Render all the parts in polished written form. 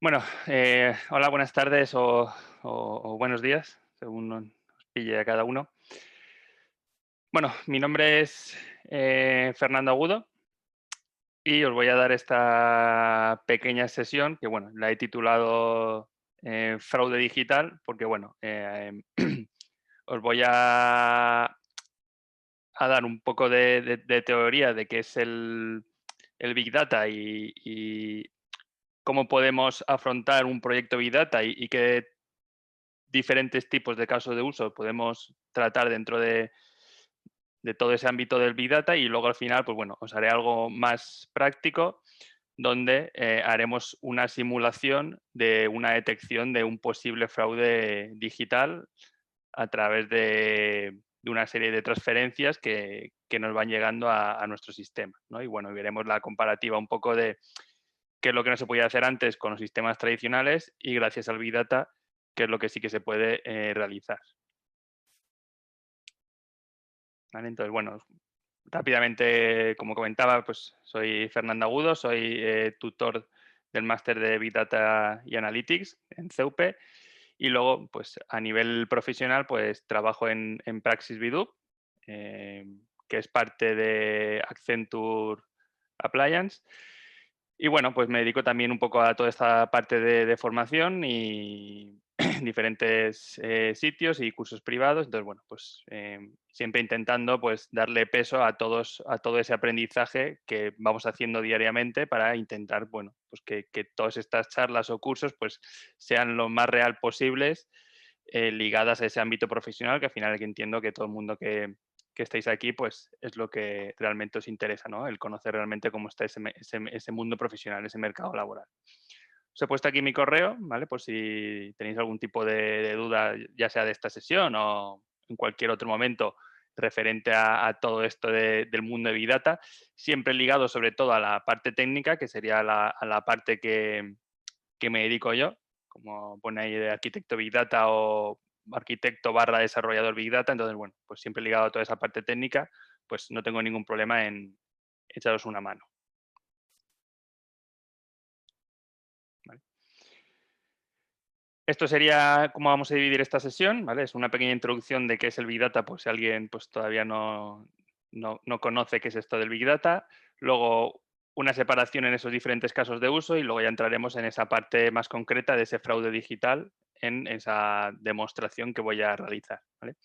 Bueno, hola, buenas tardes o buenos días, según nos pille a cada uno. Bueno, mi nombre es Fernando Agudo y os voy a dar esta pequeña sesión que, bueno, la he titulado Fraude Digital porque, bueno, os voy a dar un poco de teoría de qué es el Big Data y cómo podemos afrontar un proyecto Big Data y qué diferentes tipos de casos de uso podemos tratar dentro de todo ese ámbito del Big Data y luego al final, pues bueno, os haré algo más práctico donde haremos una simulación de una detección de un posible fraude digital a través de una serie de transferencias que nos van llegando a nuestro sistema, ¿no? Y bueno, y veremos la comparativa un poco de qué es lo que no se podía hacer antes con los sistemas tradicionales y gracias al Big Data, qué es lo que sí que se puede realizar. ¿Vale? Entonces, bueno, rápidamente, como comentaba, pues soy Fernando Agudo, soy tutor del máster de Big Data y Analytics en CEUP y luego, pues a nivel profesional, pues trabajo en Praxis Bidoof, eh, que es parte de Accenture Appliance. Y bueno, pues me dedico también un poco a toda esta parte de formación y diferentes sitios y cursos privados. Entonces, bueno, pues siempre intentando pues darle peso a todo ese aprendizaje que vamos haciendo diariamente para intentar, bueno, pues que todas estas charlas o cursos pues sean lo más real posibles, ligadas a ese ámbito profesional, que al final que entiendo que todo el mundo que estáis aquí, pues es lo que realmente os interesa, ¿no? El conocer realmente cómo está ese mundo profesional, ese mercado laboral. Os he puesto aquí mi correo, ¿vale? Por si tenéis algún tipo de duda, ya sea de esta sesión o en cualquier otro momento referente a todo esto del mundo de Big Data, siempre ligado sobre todo a la parte técnica, que sería a la parte que me dedico yo, como pone ahí de arquitecto Big Data o arquitecto barra desarrollador Big Data. Entonces, bueno, pues siempre ligado a toda esa parte técnica, pues no tengo ningún problema en echaros una mano. ¿Vale? Esto sería cómo vamos a dividir esta sesión, ¿vale? Es una pequeña introducción de qué es el Big Data, pues si alguien pues, todavía no conoce qué es esto del Big Data. Luego, una separación en esos diferentes casos de uso y luego ya entraremos en esa parte más concreta de ese fraude digital en esa demostración que voy a realizar, ¿vale?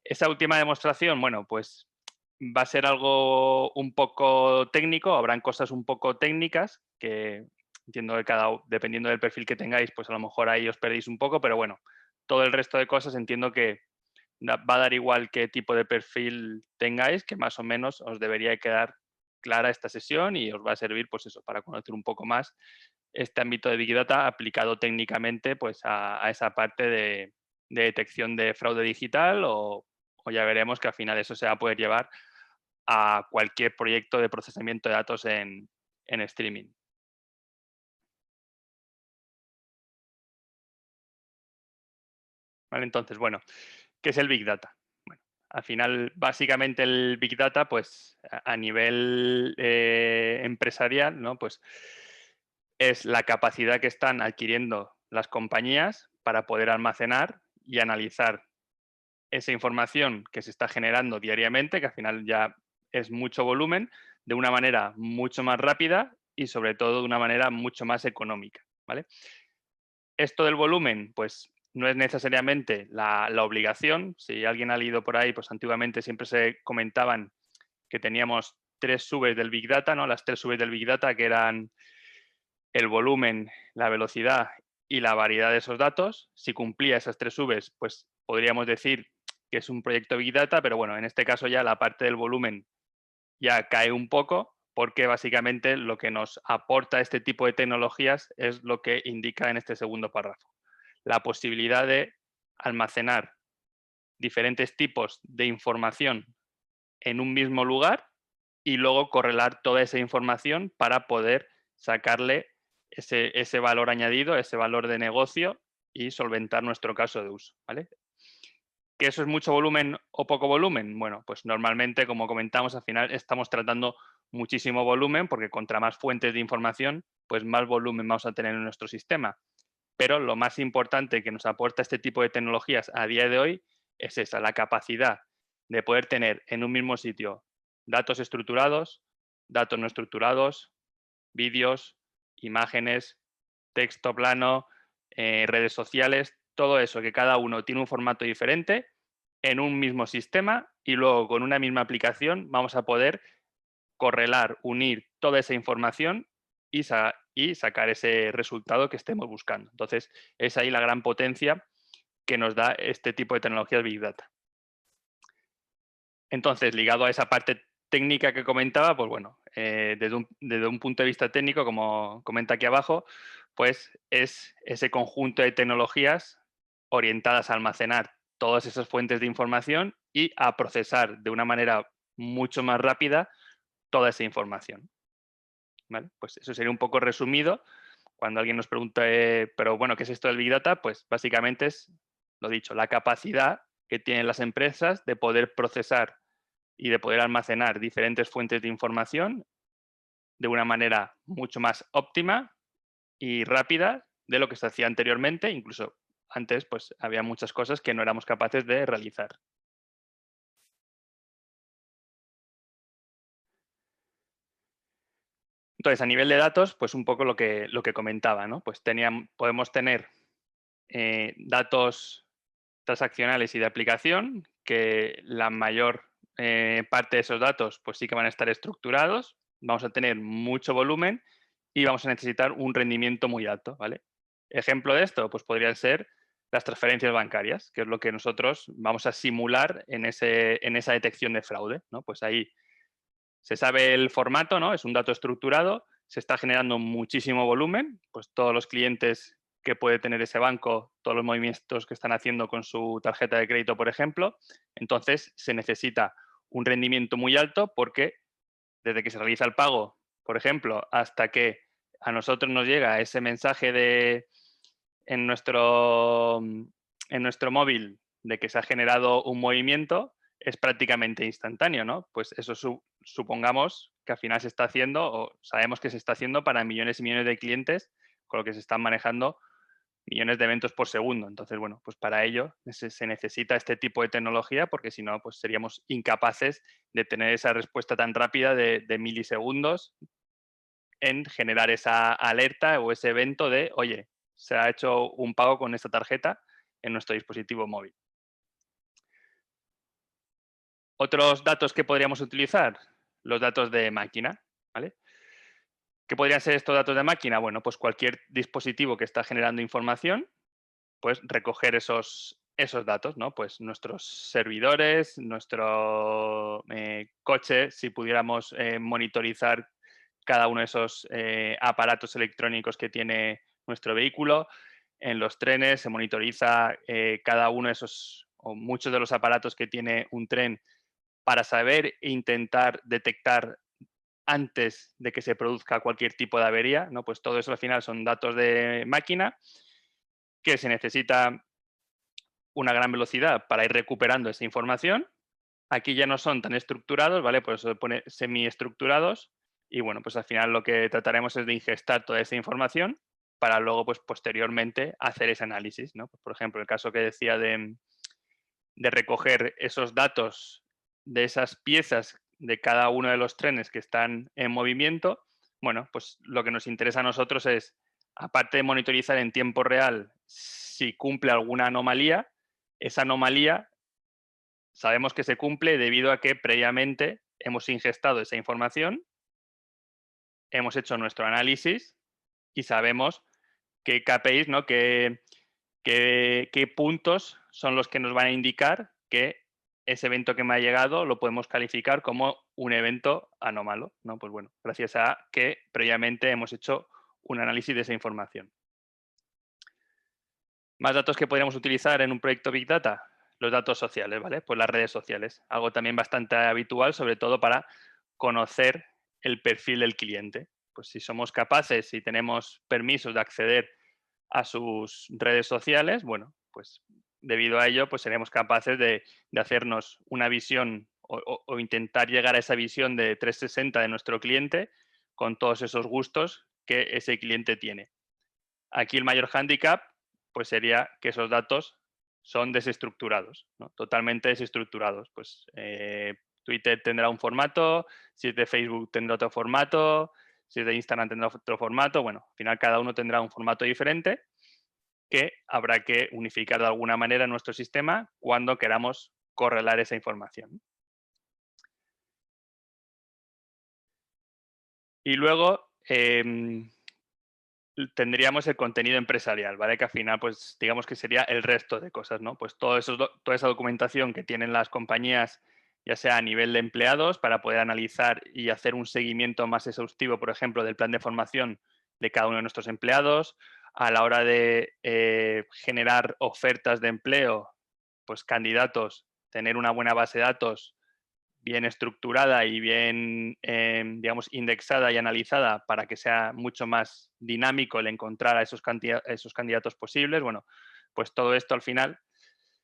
Esa última demostración, bueno, pues va a ser algo un poco técnico, habrán cosas un poco técnicas que entiendo que dependiendo del perfil que tengáis, pues a lo mejor ahí os perdéis un poco, pero bueno, todo el resto de cosas entiendo que va a dar igual qué tipo de perfil tengáis, que más o menos os debería quedar clara esta sesión y os va a servir, pues eso, para conocer un poco más este ámbito de Big Data aplicado técnicamente pues a esa parte de detección de fraude digital o ya veremos que al final eso se va a poder llevar a cualquier proyecto de procesamiento de datos en streaming. ¿Vale? Entonces, bueno, ¿qué es el Big Data? Bueno, al final, básicamente el Big Data, pues a nivel empresarial, ¿no? Pues es la capacidad que están adquiriendo las compañías para poder almacenar y analizar esa información que se está generando diariamente, que al final ya es mucho volumen, de una manera mucho más rápida y sobre todo de una manera mucho más económica, ¿vale? Esto del volumen, pues no es necesariamente la obligación. Si alguien ha leído por ahí, pues antiguamente siempre se comentaban que teníamos tres subes del Big Data, ¿no? Las tres subes del Big Data que eran el volumen, la velocidad y la variedad de esos datos. Si cumplía esas tres subes, pues podríamos decir que es un proyecto Big Data, pero bueno, en este caso ya la parte del volumen ya cae un poco porque básicamente lo que nos aporta este tipo de tecnologías es lo que indica en este segundo párrafo. La posibilidad de almacenar diferentes tipos de información en un mismo lugar y luego correlar toda esa información para poder sacarle ese valor añadido, ese valor de negocio y solventar nuestro caso de uso, ¿vale? ¿Que eso es mucho volumen o poco volumen? Bueno, pues normalmente, como comentamos, al final estamos tratando muchísimo volumen, porque contra más fuentes de información, pues más volumen vamos a tener en nuestro sistema. Pero lo más importante que nos aporta este tipo de tecnologías a día de hoy es esa, la capacidad de poder tener en un mismo sitio datos estructurados, datos no estructurados, vídeos, imágenes, texto plano, redes sociales, todo eso, que cada uno tiene un formato diferente en un mismo sistema y luego con una misma aplicación vamos a poder correlar, unir toda esa información y sacar ese resultado que estemos buscando. Entonces, es ahí la gran potencia que nos da este tipo de tecnologías Big Data. Entonces, ligado a esa parte técnica que comentaba, pues bueno, desde un punto de vista técnico, como comenta aquí abajo, pues es ese conjunto de tecnologías orientadas a almacenar todas esas fuentes de información y a procesar de una manera mucho más rápida toda esa información. ¿Vale? Pues eso sería un poco resumido. Cuando alguien nos pregunta, pero bueno, ¿qué es esto del Big Data? Pues básicamente es, lo dicho, la capacidad que tienen las empresas de poder procesar y de poder almacenar diferentes fuentes de información de una manera mucho más óptima y rápida de lo que se hacía anteriormente. Incluso antes pues había muchas cosas que no éramos capaces de realizar. Entonces, a nivel de datos, pues un poco lo que comentaba, ¿no? Pues podemos tener datos transaccionales y de aplicación, que la mayor parte de esos datos pues sí que van a estar estructurados, vamos a tener mucho volumen y vamos a necesitar un rendimiento muy alto, ¿vale? Ejemplo de esto, pues podrían ser las transferencias bancarias, que es lo que nosotros vamos a simular en esa detección de fraude, ¿no? Pues ahí se sabe el formato, ¿no? Es un dato estructurado, se está generando muchísimo volumen, pues todos los clientes que puede tener ese banco, todos los movimientos que están haciendo con su tarjeta de crédito, por ejemplo. Entonces, se necesita un rendimiento muy alto porque desde que se realiza el pago, por ejemplo, hasta que a nosotros nos llega ese mensaje en, nuestro, en nuestro móvil de que se ha generado un movimiento, es prácticamente instantáneo, ¿no? Pues eso supongamos que al final se está haciendo, o sabemos que se está haciendo para millones y millones de clientes, con lo que se están manejando millones de eventos por segundo. Entonces, bueno, pues para ello se necesita este tipo de tecnología porque si no, pues seríamos incapaces de tener esa respuesta tan rápida de milisegundos en generar esa alerta o ese evento de, oye, se ha hecho un pago con esta tarjeta en nuestro dispositivo móvil. Otros datos que podríamos utilizar, los datos de máquina, ¿vale? ¿Qué podrían ser estos datos de máquina? Bueno, pues cualquier dispositivo que está generando información, pues recoger esos datos, ¿no? Pues nuestros servidores, nuestro coche, si pudiéramos monitorizar cada uno de esos aparatos electrónicos que tiene nuestro vehículo. En los trenes se monitoriza cada uno de esos o muchos de los aparatos que tiene un tren para saber e intentar detectar antes de que se produzca cualquier tipo de avería, ¿no? Pues todo eso al final son datos de máquina que se necesita una gran velocidad para ir recuperando esa información. Aquí ya no son tan estructurados, ¿vale? Por eso se pone semiestructurados y bueno, pues al final lo que trataremos es de ingestar toda esa información para luego, pues posteriormente, hacer ese análisis, ¿no? Por ejemplo, el caso que decía de recoger esos datos de esas piezas de cada uno de los trenes que están en movimiento, bueno, pues lo que nos interesa a nosotros es, aparte de monitorizar en tiempo real si cumple alguna anomalía, esa anomalía sabemos que se cumple debido a que previamente hemos ingestado esa información, hemos hecho nuestro análisis y sabemos qué KPIs, ¿no? qué puntos son los que nos van a indicar que ese evento que me ha llegado lo podemos calificar como un evento anómalo, ¿no? Pues bueno, gracias a que previamente hemos hecho un análisis de esa información. Más datos que podríamos utilizar en un proyecto Big Data, los datos sociales, ¿vale? Pues las redes sociales, algo también bastante habitual, sobre todo para conocer el perfil del cliente. Pues si somos capaces, si tenemos permisos de acceder a sus redes sociales, bueno, pues debido a ello, pues seremos capaces de hacernos una visión o intentar llegar a esa visión de 360 de nuestro cliente con todos esos gustos que ese cliente tiene. Aquí el mayor hándicap pues sería que esos datos son desestructurados, ¿no? Totalmente desestructurados. Pues Twitter tendrá un formato, si es de Facebook tendrá otro formato, si es de Instagram tendrá otro formato. Bueno, al final cada uno tendrá un formato diferente que habrá que unificar de alguna manera en nuestro sistema cuando queramos correlar esa información. Y luego tendríamos el contenido empresarial, ¿vale? Que al final, pues digamos que sería el resto de cosas, ¿no? Pues toda esa documentación que tienen las compañías, ya sea a nivel de empleados, para poder analizar y hacer un seguimiento más exhaustivo, por ejemplo, del plan de formación de cada uno de nuestros empleados, a la hora de generar ofertas de empleo, pues candidatos, tener una buena base de datos bien estructurada y bien, digamos, indexada y analizada para que sea mucho más dinámico el encontrar a esos candidatos posibles. Bueno, pues todo esto al final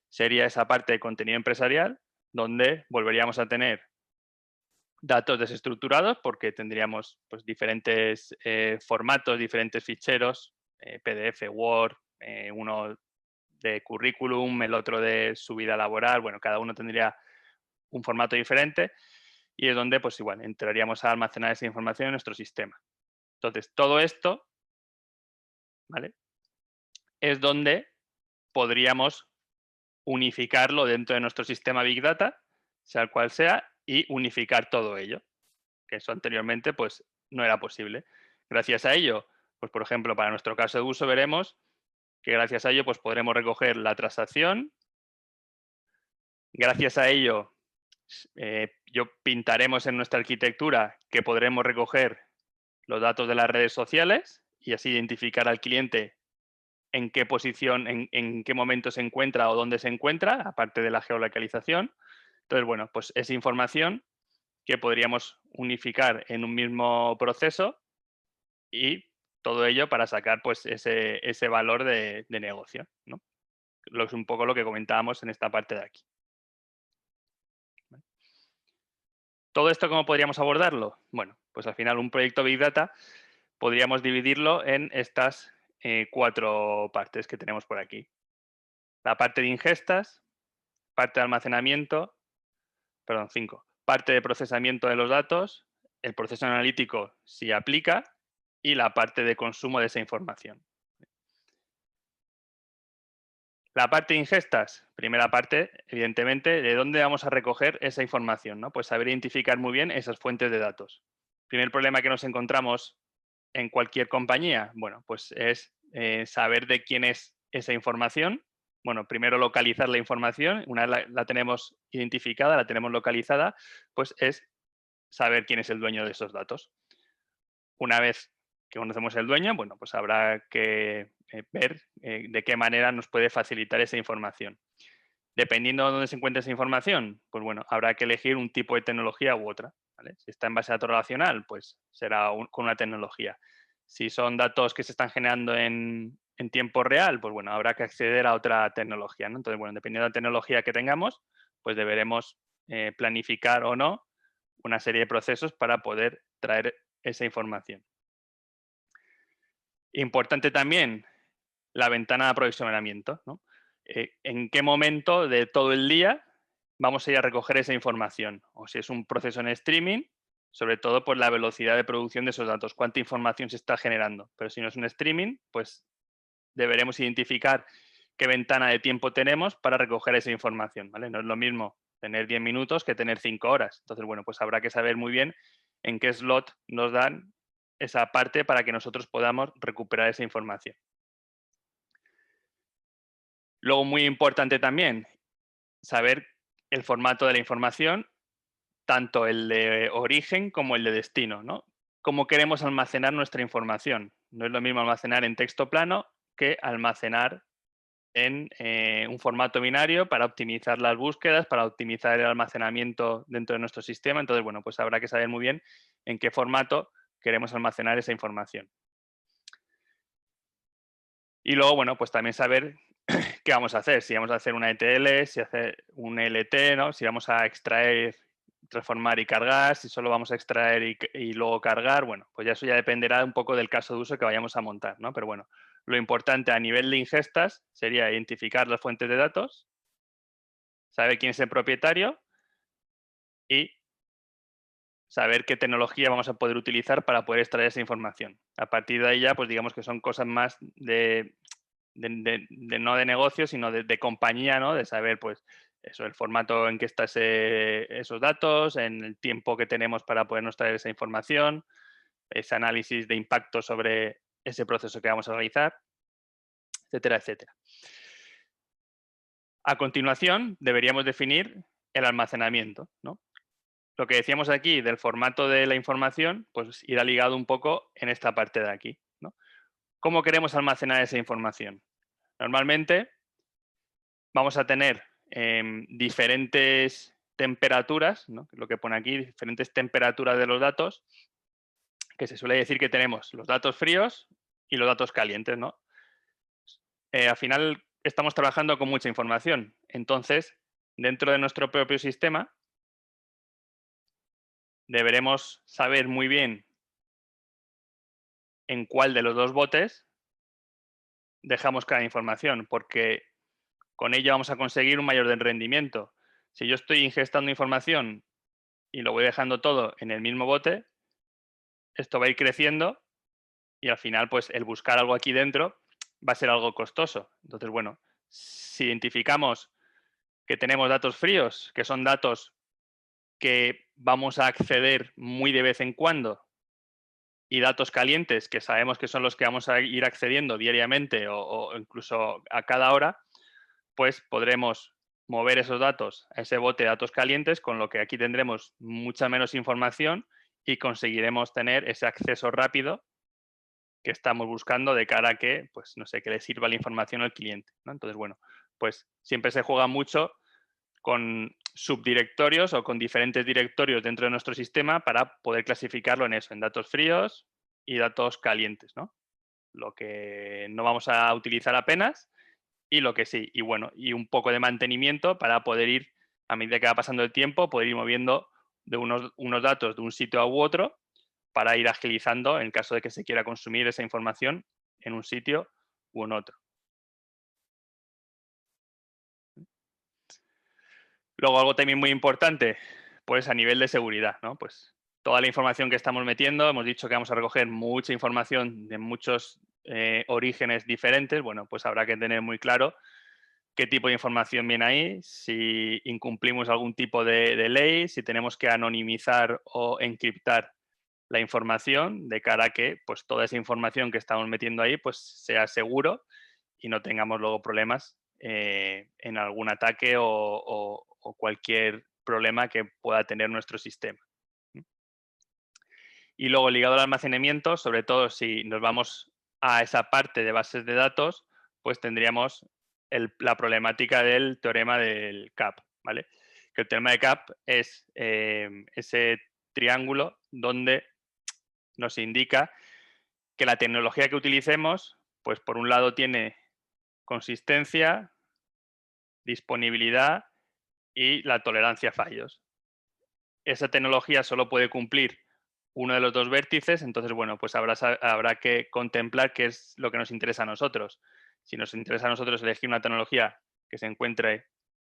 sería esa parte de contenido empresarial donde volveríamos a tener datos desestructurados porque tendríamos pues, diferentes formatos, diferentes ficheros, PDF, Word, uno de currículum, el otro de su vida laboral. Bueno, cada uno tendría un formato diferente y es donde, pues igual, entraríamos a almacenar esa información en nuestro sistema. Entonces, todo esto, ¿vale? Es donde podríamos unificarlo dentro de nuestro sistema Big Data, sea el cual sea, y unificar todo ello, que eso anteriormente, pues, no era posible. Gracias a ello, pues, por ejemplo, para nuestro caso de uso veremos que gracias a ello, pues, podremos recoger la transacción. Gracias a ello, yo pintaremos en nuestra arquitectura que podremos recoger los datos de las redes sociales y así identificar al cliente en qué posición, en qué momento se encuentra o dónde se encuentra, aparte de la geolocalización. Entonces, bueno, pues esa información que podríamos unificar en un mismo proceso y todo ello para sacar pues ese valor de negocio, ¿no? Es un poco lo que comentábamos en esta parte de aquí. ¿Todo esto cómo podríamos abordarlo? Bueno, pues al final un proyecto Big Data podríamos dividirlo en estas 4 partes que tenemos por aquí. La parte de ingestas, parte de almacenamiento, perdón, 5. Parte de procesamiento de los datos, el proceso analítico si aplica y la parte de consumo de esa información. La parte de ingestas, primera parte, evidentemente, ¿de dónde vamos a recoger esa información? ¿No? Pues saber identificar muy bien esas fuentes de datos. Primer problema que nos encontramos en cualquier compañía, bueno, pues es saber de quién es esa información. Bueno, primero localizar la información, una vez la tenemos identificada, la tenemos localizada, pues es saber quién es el dueño de esos datos. Una vez que conocemos el dueño, bueno, pues habrá que ver de qué manera nos puede facilitar esa información. Dependiendo de dónde se encuentre esa información, pues bueno, habrá que elegir un tipo de tecnología u otra, ¿vale? Si está en base a datos relacional, pues será con una tecnología. Si son datos que se están generando en tiempo real, pues bueno, habrá que acceder a otra tecnología, ¿no? Entonces, bueno, dependiendo de la tecnología que tengamos, pues deberemos planificar o no una serie de procesos para poder traer esa información. Importante también la ventana de aprovisionamiento, ¿no? ¿En qué momento de todo el día vamos a ir a recoger esa información? O si es un proceso en streaming, sobre todo por la velocidad de producción de esos datos, cuánta información se está generando. Pero si no es un streaming, pues deberemos identificar qué ventana de tiempo tenemos para recoger esa información, ¿vale? No es lo mismo tener 10 minutos que tener 5 horas. Entonces, bueno, pues habrá que saber muy bien en qué slot nos dan esa parte para que nosotros podamos recuperar esa información. Luego, muy importante también, saber el formato de la información, tanto el de origen como el de destino, ¿no? ¿Cómo queremos almacenar nuestra información? No es lo mismo almacenar en texto plano que almacenar en un formato binario para optimizar las búsquedas, para optimizar el almacenamiento dentro de nuestro sistema. Entonces, bueno, pues habrá que saber muy bien en qué formato queremos almacenar esa información. Y luego, bueno, pues también saber qué vamos a hacer. Si vamos a hacer una ETL, si hacer un LT, ¿no? Si vamos a extraer transformar y cargar, si solo vamos a extraer y luego cargar, bueno, pues ya eso ya dependerá un poco del caso de uso que vayamos a montar, ¿no? Pero bueno, lo importante a nivel de ingestas sería identificar las fuentes de datos, saber quién es el propietario y saber qué tecnología vamos a poder utilizar para poder extraer esa información. A partir de ahí ya, pues digamos que son cosas más no de negocio, sino de compañía, ¿no? De saber, pues, eso, el formato en que están esos datos, en el tiempo que tenemos para podernos traer esa información, ese análisis de impacto sobre ese proceso que vamos a realizar, etcétera, etcétera. A continuación, deberíamos definir el almacenamiento, ¿no? Lo que decíamos aquí del formato de la información, pues irá ligado un poco en esta parte de aquí, ¿no? ¿Cómo queremos almacenar esa información? Normalmente vamos a tener diferentes temperaturas, ¿no? Lo que pone aquí, diferentes temperaturas de los datos, que se suele decir que tenemos los datos fríos y los datos calientes, ¿no? Al final estamos trabajando con mucha información, entonces dentro de nuestro propio sistema deberemos saber muy bien en cuál de los dos botes dejamos cada información, porque con ello vamos a conseguir un mayor rendimiento. Si yo estoy ingestando información y lo voy dejando todo en el mismo bote, esto va a ir creciendo y al final, pues el buscar algo aquí dentro va a ser algo costoso. Entonces, bueno, si identificamos que tenemos datos fríos, que son datos que vamos a acceder muy de vez en cuando, y datos calientes, que sabemos que son los que vamos a ir accediendo diariamente o incluso a cada hora, pues podremos mover esos datos a ese bote de datos calientes, con lo que aquí tendremos mucha menos información y conseguiremos tener ese acceso rápido que estamos buscando de cara a que, pues, no sé, que le sirva la información al cliente, ¿no? Entonces, bueno, pues siempre se juega mucho con subdirectorios o con diferentes directorios dentro de nuestro sistema para poder clasificarlo en eso, en datos fríos y datos calientes, ¿no? Lo que no vamos a utilizar apenas y lo que sí. Y bueno, y un poco de mantenimiento para poder ir, a medida que va pasando el tiempo, poder ir moviendo de unos datos de un sitio a u otro para ir agilizando en caso de que se quiera consumir esa información en un sitio u en otro. Luego, algo también muy importante, pues a nivel de seguridad, ¿no? Pues toda la información que estamos metiendo, hemos dicho que vamos a recoger mucha información de muchos orígenes diferentes, bueno, pues habrá que tener muy claro qué tipo de información viene ahí, si incumplimos algún tipo de ley, si tenemos que anonimizar o encriptar la información de cara a que, pues, toda esa información que estamos metiendo ahí, pues, sea seguro y no tengamos luego problemas en algún ataque o cualquier problema que pueda tener nuestro sistema. Y luego, ligado al almacenamiento, sobre todo si nos vamos a esa parte de bases de datos, pues tendríamos la problemática del teorema del CAP, ¿vale? Que el teorema de CAP es ese triángulo donde nos indica que la tecnología que utilicemos, pues por un lado tiene consistencia, disponibilidad y la tolerancia a fallos. Esa tecnología solo puede cumplir uno de los dos vértices, entonces, bueno, pues habrá que contemplar qué es lo que nos interesa a nosotros. Si nos interesa a nosotros elegir una tecnología que se encuentre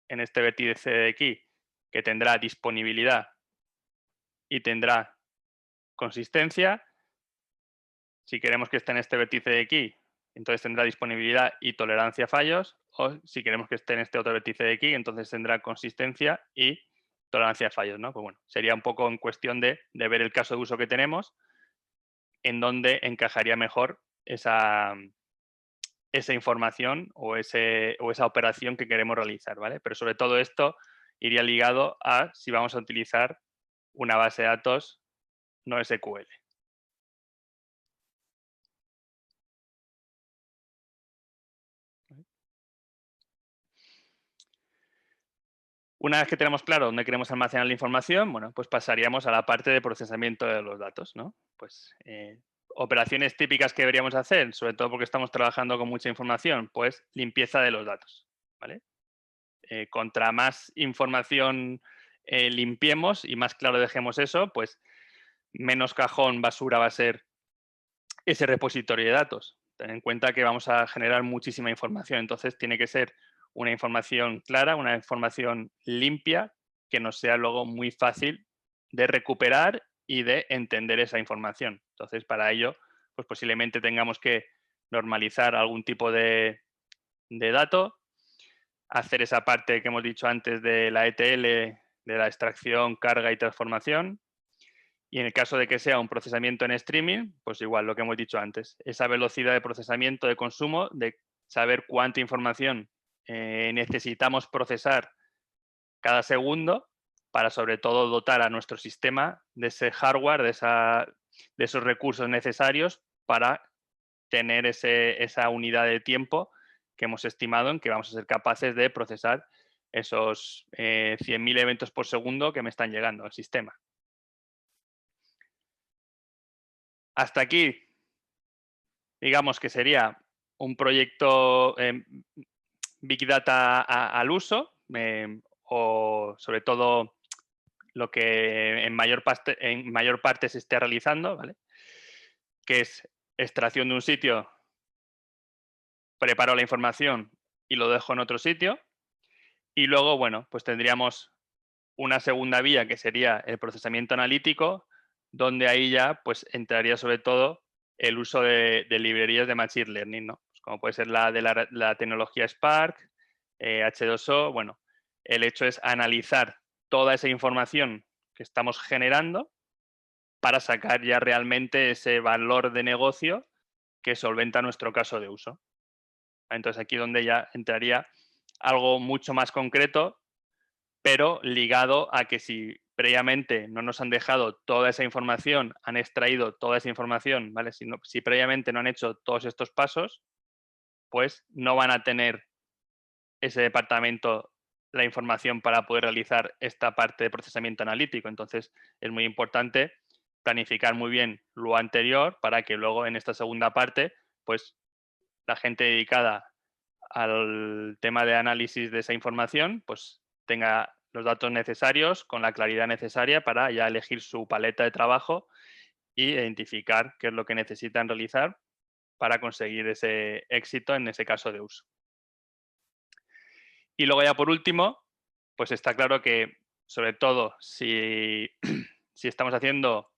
en este vértice de aquí, que tendrá disponibilidad y tendrá consistencia, si queremos que esté en este vértice de aquí, entonces tendrá disponibilidad y tolerancia a fallos, o si queremos que esté en este otro vértice de aquí, entonces tendrá consistencia y tolerancia a fallos, ¿no? Pues bueno, sería un poco en cuestión de ver el caso de uso que tenemos, en dónde encajaría mejor esa información o esa operación que queremos realizar, ¿vale? Pero sobre todo esto iría ligado a si vamos a utilizar una base de datos no SQL. Una vez que tenemos claro dónde queremos almacenar la información, bueno, pues pasaríamos a la parte de procesamiento de los datos, ¿no? Pues operaciones típicas que deberíamos hacer, sobre todo porque estamos trabajando con mucha información, pues limpieza de los datos, ¿vale? Contra más información limpiemos y más claro dejemos eso, pues menos cajón basura va a ser ese repositorio de datos. Ten en cuenta que vamos a generar muchísima información, entonces tiene que ser una información clara, una información limpia, que nos sea luego muy fácil de recuperar y de entender esa información. Entonces, para ello, pues posiblemente tengamos que normalizar algún tipo de dato, hacer esa parte que hemos dicho antes de la ETL, de la extracción, carga y transformación. Y en el caso de que sea un procesamiento en streaming, pues igual lo que hemos dicho antes, esa velocidad de procesamiento de consumo, de saber cuánta información necesitamos procesar cada segundo para sobre todo dotar a nuestro sistema de ese hardware, de esos recursos necesarios para tener esa unidad de tiempo que hemos estimado en que vamos a ser capaces de procesar esos 100.000 eventos por segundo que me están llegando al sistema. Hasta aquí, digamos que sería un proyecto Big Data al uso, o sobre todo lo que en mayor parte se esté realizando, ¿vale? Que es extracción de un sitio, preparo la información y lo dejo en otro sitio. Y luego, bueno, pues tendríamos una segunda vía que sería el procesamiento analítico, donde ahí ya pues entraría sobre todo el uso de librerías de Machine Learning, ¿no? Pues como puede ser la de la tecnología Spark, H2O, bueno, el hecho es analizar toda esa información que estamos generando para sacar ya realmente ese valor de negocio que solventa nuestro caso de uso. Entonces aquí donde ya entraría algo mucho más concreto, pero ligado a que si previamente no nos han dejado toda esa información, han extraído toda esa información, ¿vale? Si previamente no han hecho todos estos pasos, pues no van a tener ese departamento la información para poder realizar esta parte de procesamiento analítico. Entonces, es muy importante planificar muy bien lo anterior para que luego en esta segunda parte, pues la gente dedicada al tema de análisis de esa información, pues tenga los datos necesarios con la claridad necesaria para ya elegir su paleta de trabajo y identificar qué es lo que necesitan realizar para conseguir ese éxito en ese caso de uso. Y luego ya por último, pues está claro que sobre todo si, si estamos haciendo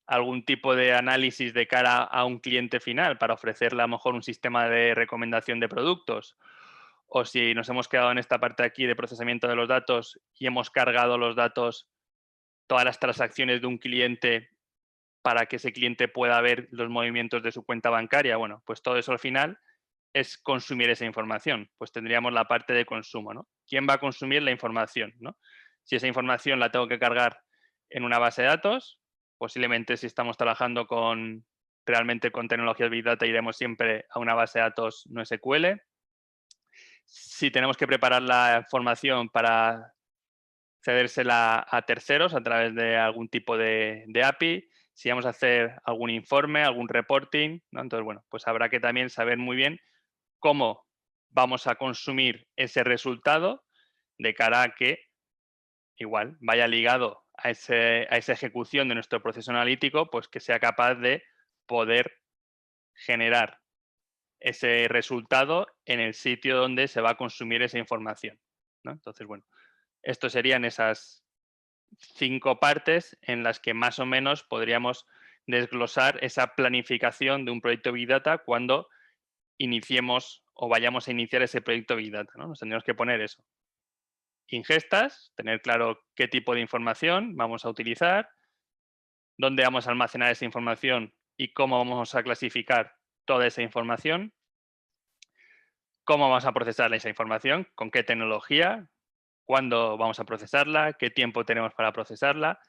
algún tipo de análisis de cara a un cliente final para ofrecerle a lo mejor un sistema de recomendación de productos, o si nos hemos quedado en esta parte aquí de procesamiento de los datos y hemos cargado los datos, todas las transacciones de un cliente para que ese cliente pueda ver los movimientos de su cuenta bancaria, bueno, pues todo eso al final es consumir esa información. Pues tendríamos la parte de consumo, ¿no? ¿Quién va a consumir la información, ¿no? Si esa información la tengo que cargar en una base de datos, posiblemente si estamos trabajando realmente con tecnologías Big Data iremos siempre a una base de datos no SQL. Si tenemos que preparar la información para cedérsela a terceros a través de algún tipo de API, si vamos a hacer algún informe, algún reporting, ¿no? Entonces, bueno, pues habrá que también saber muy bien cómo vamos a consumir ese resultado de cara a que igual vaya ligado a esa ejecución de nuestro proceso analítico, pues que sea capaz de poder generar ese resultado en el sitio donde se va a consumir esa información, ¿no? Entonces, bueno, estos serían esas 5 partes en las que más o menos podríamos desglosar esa planificación de un proyecto Big Data cuando iniciemos o vayamos a iniciar ese proyecto Big Data, ¿no? Nos tendríamos que poner eso. Ingestas, tener claro qué tipo de información vamos a utilizar, dónde vamos a almacenar esa información y cómo vamos a clasificar toda esa información, cómo vamos a procesar esa información, con qué tecnología, cuándo vamos a procesarla, qué tiempo tenemos para procesarla,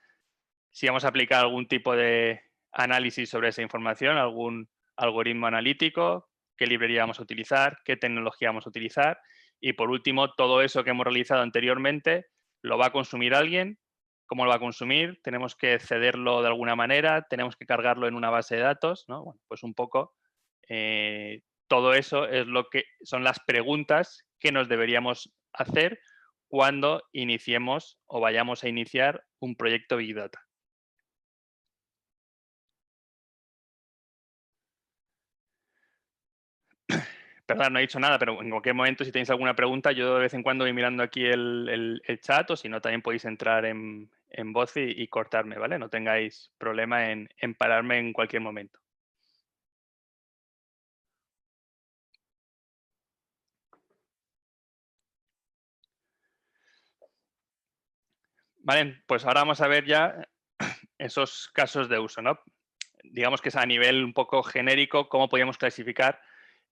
si vamos a aplicar algún tipo de análisis sobre esa información, algún algoritmo analítico, qué librería vamos a utilizar, qué tecnología vamos a utilizar y por último, todo eso que hemos realizado anteriormente, ¿lo va a consumir alguien? ¿Cómo lo va a consumir? ¿Tenemos que cederlo de alguna manera? ¿Tenemos que cargarlo en una base de datos? ¿No? Bueno, pues un poco todo eso es lo que son las preguntas que nos deberíamos hacer cuando iniciemos o vayamos a iniciar un proyecto Big Data. Perdón, no he dicho nada, pero en cualquier momento, si tenéis alguna pregunta, yo de vez en cuando voy mirando aquí el chat, o si no, también podéis entrar en voz y cortarme, ¿vale? No tengáis problema en pararme en cualquier momento. Vale, pues ahora vamos a ver ya esos casos de uso, ¿no? Digamos que es a nivel un poco genérico, cómo podríamos clasificar,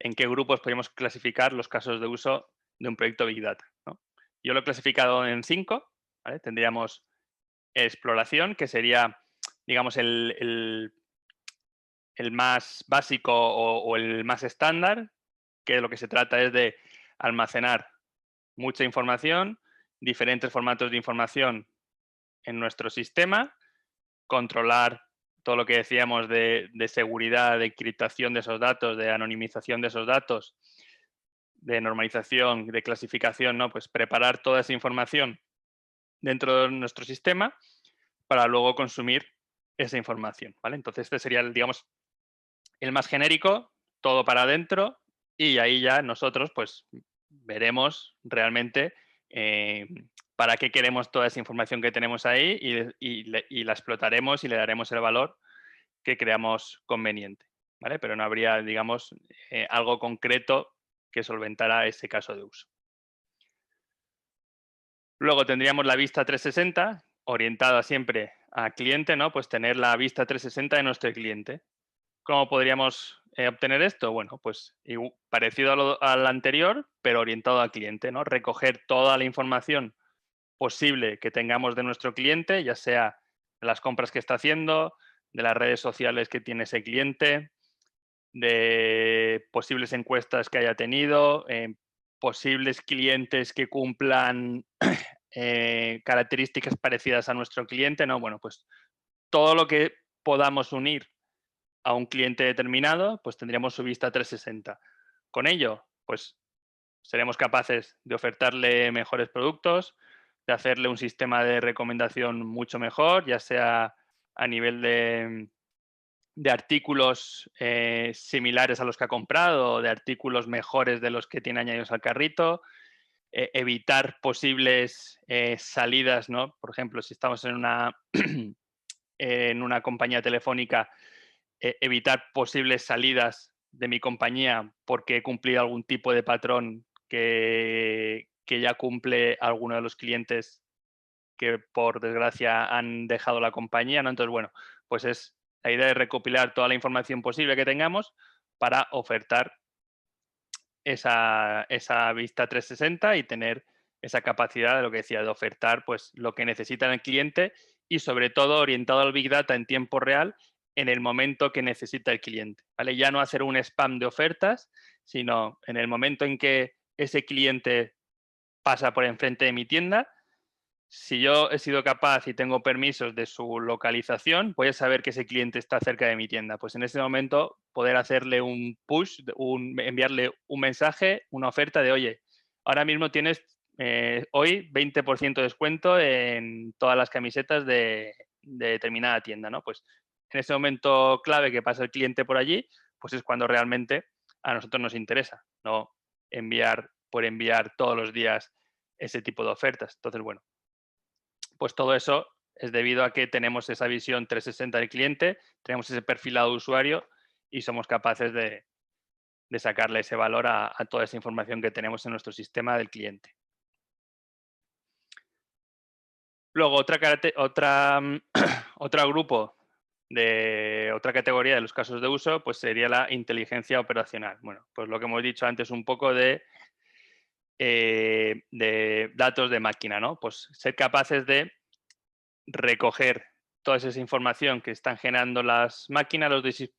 en qué grupos podríamos clasificar los casos de uso de un proyecto Big Data, ¿no? Yo lo he clasificado en 5, ¿vale? Tendríamos exploración, que sería, digamos, el más básico o el más estándar, que de lo que se trata es de almacenar mucha información, diferentes formatos de información en nuestro sistema, controlar todo lo que decíamos de seguridad, de encriptación de esos datos, de anonimización de esos datos, de normalización, de clasificación, ¿no? Pues preparar toda esa información dentro de nuestro sistema para luego consumir esa información, ¿vale? Entonces este sería, digamos, el más genérico, todo para adentro, y ahí ya nosotros pues veremos realmente para qué queremos toda esa información que tenemos ahí y la explotaremos y le daremos el valor que creamos conveniente, ¿vale? Pero no habría, digamos, algo concreto que solventara ese caso de uso. Luego tendríamos la vista 360, orientada siempre a cliente, ¿no? Pues tener la vista 360 de nuestro cliente. ¿Cómo podríamos obtener esto? Bueno, pues parecido al anterior, pero orientado al cliente, ¿no? Recoger toda la información posible que tengamos de nuestro cliente, ya sea de las compras que está haciendo, de las redes sociales que tiene ese cliente, de posibles encuestas que haya tenido, posibles clientes que cumplan características parecidas a nuestro cliente, ¿no? Bueno, pues todo lo que podamos unir a un cliente determinado, pues tendríamos su vista 360. Con ello, pues seremos capaces de ofertarle mejores productos, de hacerle un sistema de recomendación mucho mejor, ya sea a nivel de artículos similares a los que ha comprado, o de artículos mejores de los que tiene añadidos al carrito, evitar posibles salidas, ¿no? Por ejemplo, si estamos en una compañía telefónica, evitar posibles salidas de mi compañía porque he cumplido algún tipo de patrón que ya cumple alguno de los clientes que por desgracia han dejado la compañía, ¿no? Entonces, bueno, pues es la idea de recopilar toda la información posible que tengamos para ofertar esa vista 360 y tener esa capacidad de lo que decía, de ofertar pues lo que necesita el cliente y sobre todo orientado al Big Data en tiempo real en el momento que necesita el cliente, ¿vale? Ya no hacer un spam de ofertas, sino en el momento en que ese cliente pasa por enfrente de mi tienda, si yo he sido capaz y tengo permisos de su localización, voy a saber que ese cliente está cerca de mi tienda. Pues en ese momento poder hacerle un push, enviarle un mensaje, una oferta de, oye, ahora mismo tienes hoy 20% de descuento en todas las camisetas de determinada tienda, ¿no? Pues en ese momento clave que pasa el cliente por allí, pues es cuando realmente a nosotros nos interesa, no enviar por enviar todos los días ese tipo de ofertas. Entonces, bueno, pues todo eso es debido a que tenemos esa visión 360 del cliente, tenemos ese perfilado de usuario y somos capaces de sacarle ese valor a toda esa información que tenemos en nuestro sistema del cliente. Luego, otro grupo de otra categoría de los casos de uso, pues sería la inteligencia operacional. Bueno, pues lo que hemos dicho antes un poco de datos de máquina, ¿no? Pues ser capaces de recoger toda esa información que están generando las máquinas,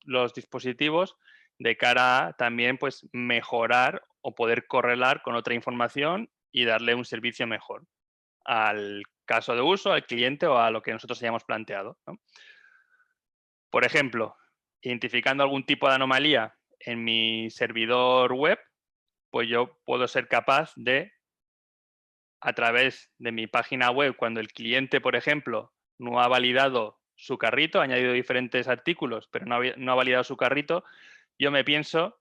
los dispositivos, de cara a también pues, mejorar o poder correlar con otra información y darle un servicio mejor al caso de uso, al cliente o a lo que nosotros hayamos planteado, ¿no? Por ejemplo, identificando algún tipo de anomalía en mi servidor web, pues yo puedo ser capaz de a través de mi página web, cuando el cliente, por ejemplo, no ha validado su carrito, ha añadido diferentes artículos, pero no ha validado su carrito, yo me pienso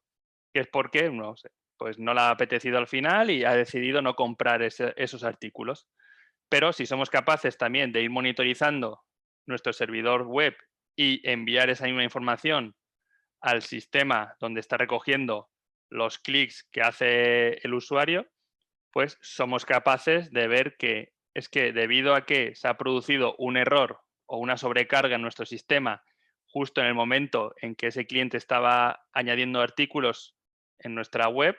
que es porque, no sé, pues no le ha apetecido al final y ha decidido no comprar esos artículos. Pero si somos capaces también de ir monitorizando nuestro servidor web y enviar esa misma información al sistema donde está recogiendo los clics que hace el usuario, pues somos capaces de ver que es que debido a que se ha producido un error o una sobrecarga en nuestro sistema justo en el momento en que ese cliente estaba añadiendo artículos en nuestra web,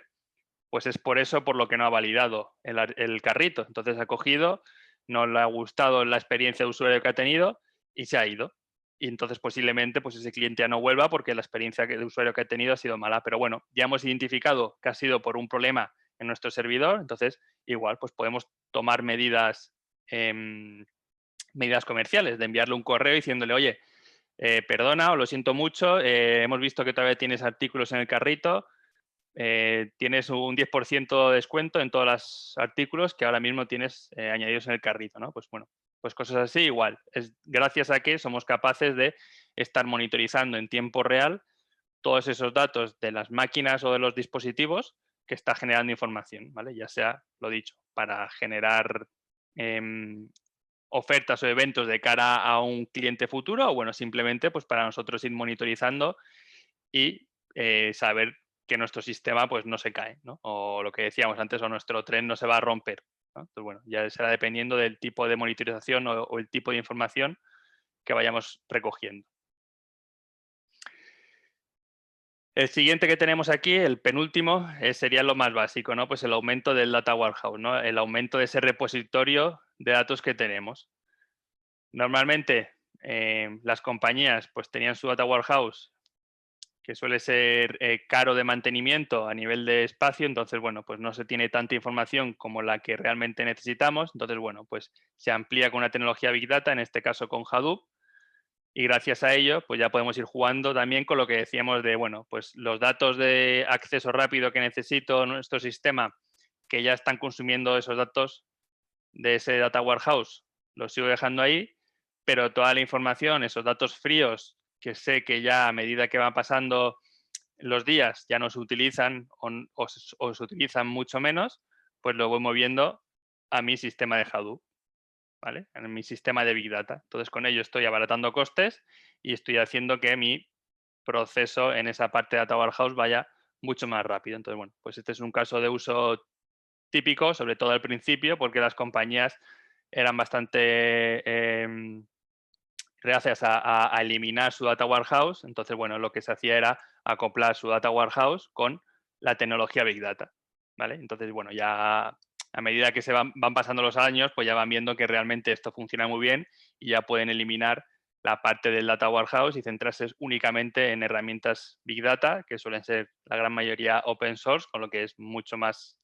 pues es por eso por lo que no ha validado el carrito. Entonces ha cogido, no le ha gustado la experiencia de usuario que ha tenido y se ha ido. Y entonces posiblemente pues ese cliente ya no vuelva porque la experiencia de usuario que ha tenido ha sido mala. Pero bueno, ya hemos identificado que ha sido por un problema en nuestro servidor, entonces igual pues podemos tomar medidas, medidas comerciales, de enviarle un correo diciéndole, oye, perdona o lo siento mucho, hemos visto que todavía tienes artículos en el carrito, tienes un 10% de descuento en todos los artículos que ahora mismo tienes añadidos en el carrito, ¿no? Pues bueno, pues cosas así igual. Es gracias a que somos capaces de estar monitorizando en tiempo real todos esos datos de las máquinas o de los dispositivos que está generando información, ¿vale? Ya sea, lo dicho, para generar ofertas o eventos de cara a un cliente futuro o, bueno, simplemente pues para nosotros ir monitorizando y saber que nuestro sistema pues no se cae, ¿no? O lo que decíamos antes, o nuestro tren no se va a romper, ¿no? Entonces, bueno, ya será dependiendo del tipo de monitorización o el tipo de información que vayamos recogiendo. El siguiente que tenemos aquí, el penúltimo, sería lo más básico, ¿no? Pues el aumento del data warehouse, ¿no? El aumento de ese repositorio de datos que tenemos. Normalmente, las compañías pues tenían su data warehouse, que suele ser caro de mantenimiento a nivel de espacio, entonces, bueno, pues no se tiene tanta información como la que realmente necesitamos, entonces, bueno, pues se amplía con una tecnología Big Data, en este caso con Hadoop, y gracias a ello, pues ya podemos ir jugando también con lo que decíamos de, bueno, pues los datos de acceso rápido que necesito nuestro sistema, que ya están consumiendo esos datos de ese data warehouse, los sigo dejando ahí, pero toda la información, esos datos fríos, que sé que ya a medida que van pasando los días ya no se utilizan o se utilizan mucho menos, pues lo voy moviendo a mi sistema de Hadoop, ¿vale? En mi sistema de Big Data. Entonces, con ello estoy abaratando costes y estoy haciendo que mi proceso en esa parte de Data Warehouse vaya mucho más rápido. Entonces, bueno, pues este es un caso de uso típico, sobre todo al principio, porque las compañías eran bastante reacias a eliminar su data warehouse. Entonces, bueno, lo que se hacía era acoplar su data warehouse con la tecnología Big Data, ¿vale? Entonces, bueno, ya a medida que se van pasando los años, pues ya van viendo que realmente esto funciona muy bien y ya pueden eliminar la parte del data warehouse y centrarse únicamente en herramientas Big Data, que suelen ser la gran mayoría open source, con lo que es mucho más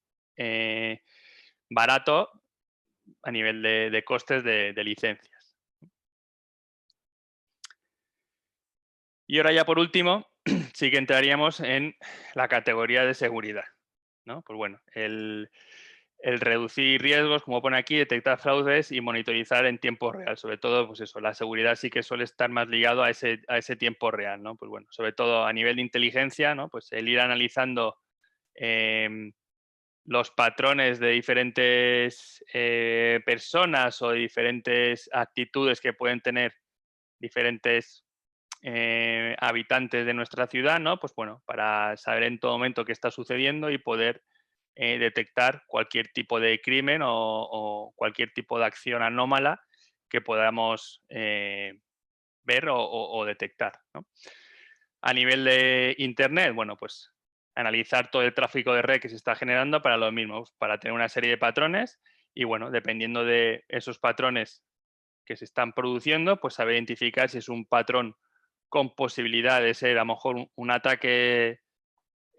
barato a nivel de costes de licencias. Y ahora ya por último, sí que entraríamos en la categoría de seguridad, ¿no? Pues bueno, el reducir riesgos, como pone aquí, detectar fraudes y monitorizar en tiempo real. Sobre todo, pues eso, la seguridad sí que suele estar más ligado a ese tiempo real, ¿no? Pues bueno, sobre todo a nivel de inteligencia, ¿no? Pues el ir analizando los patrones de diferentes personas o de diferentes actitudes que pueden tener diferentes habitantes de nuestra ciudad, ¿no? Pues bueno, para saber en todo momento qué está sucediendo y poder detectar cualquier tipo de crimen o cualquier tipo de acción anómala que podamos ver o detectar, ¿no? A nivel de Internet, bueno, pues analizar todo el tráfico de red que se está generando para lo mismo, para tener una serie de patrones y, bueno, dependiendo de esos patrones que se están produciendo, pues saber identificar si es un patrón con posibilidad de ser a lo mejor un ataque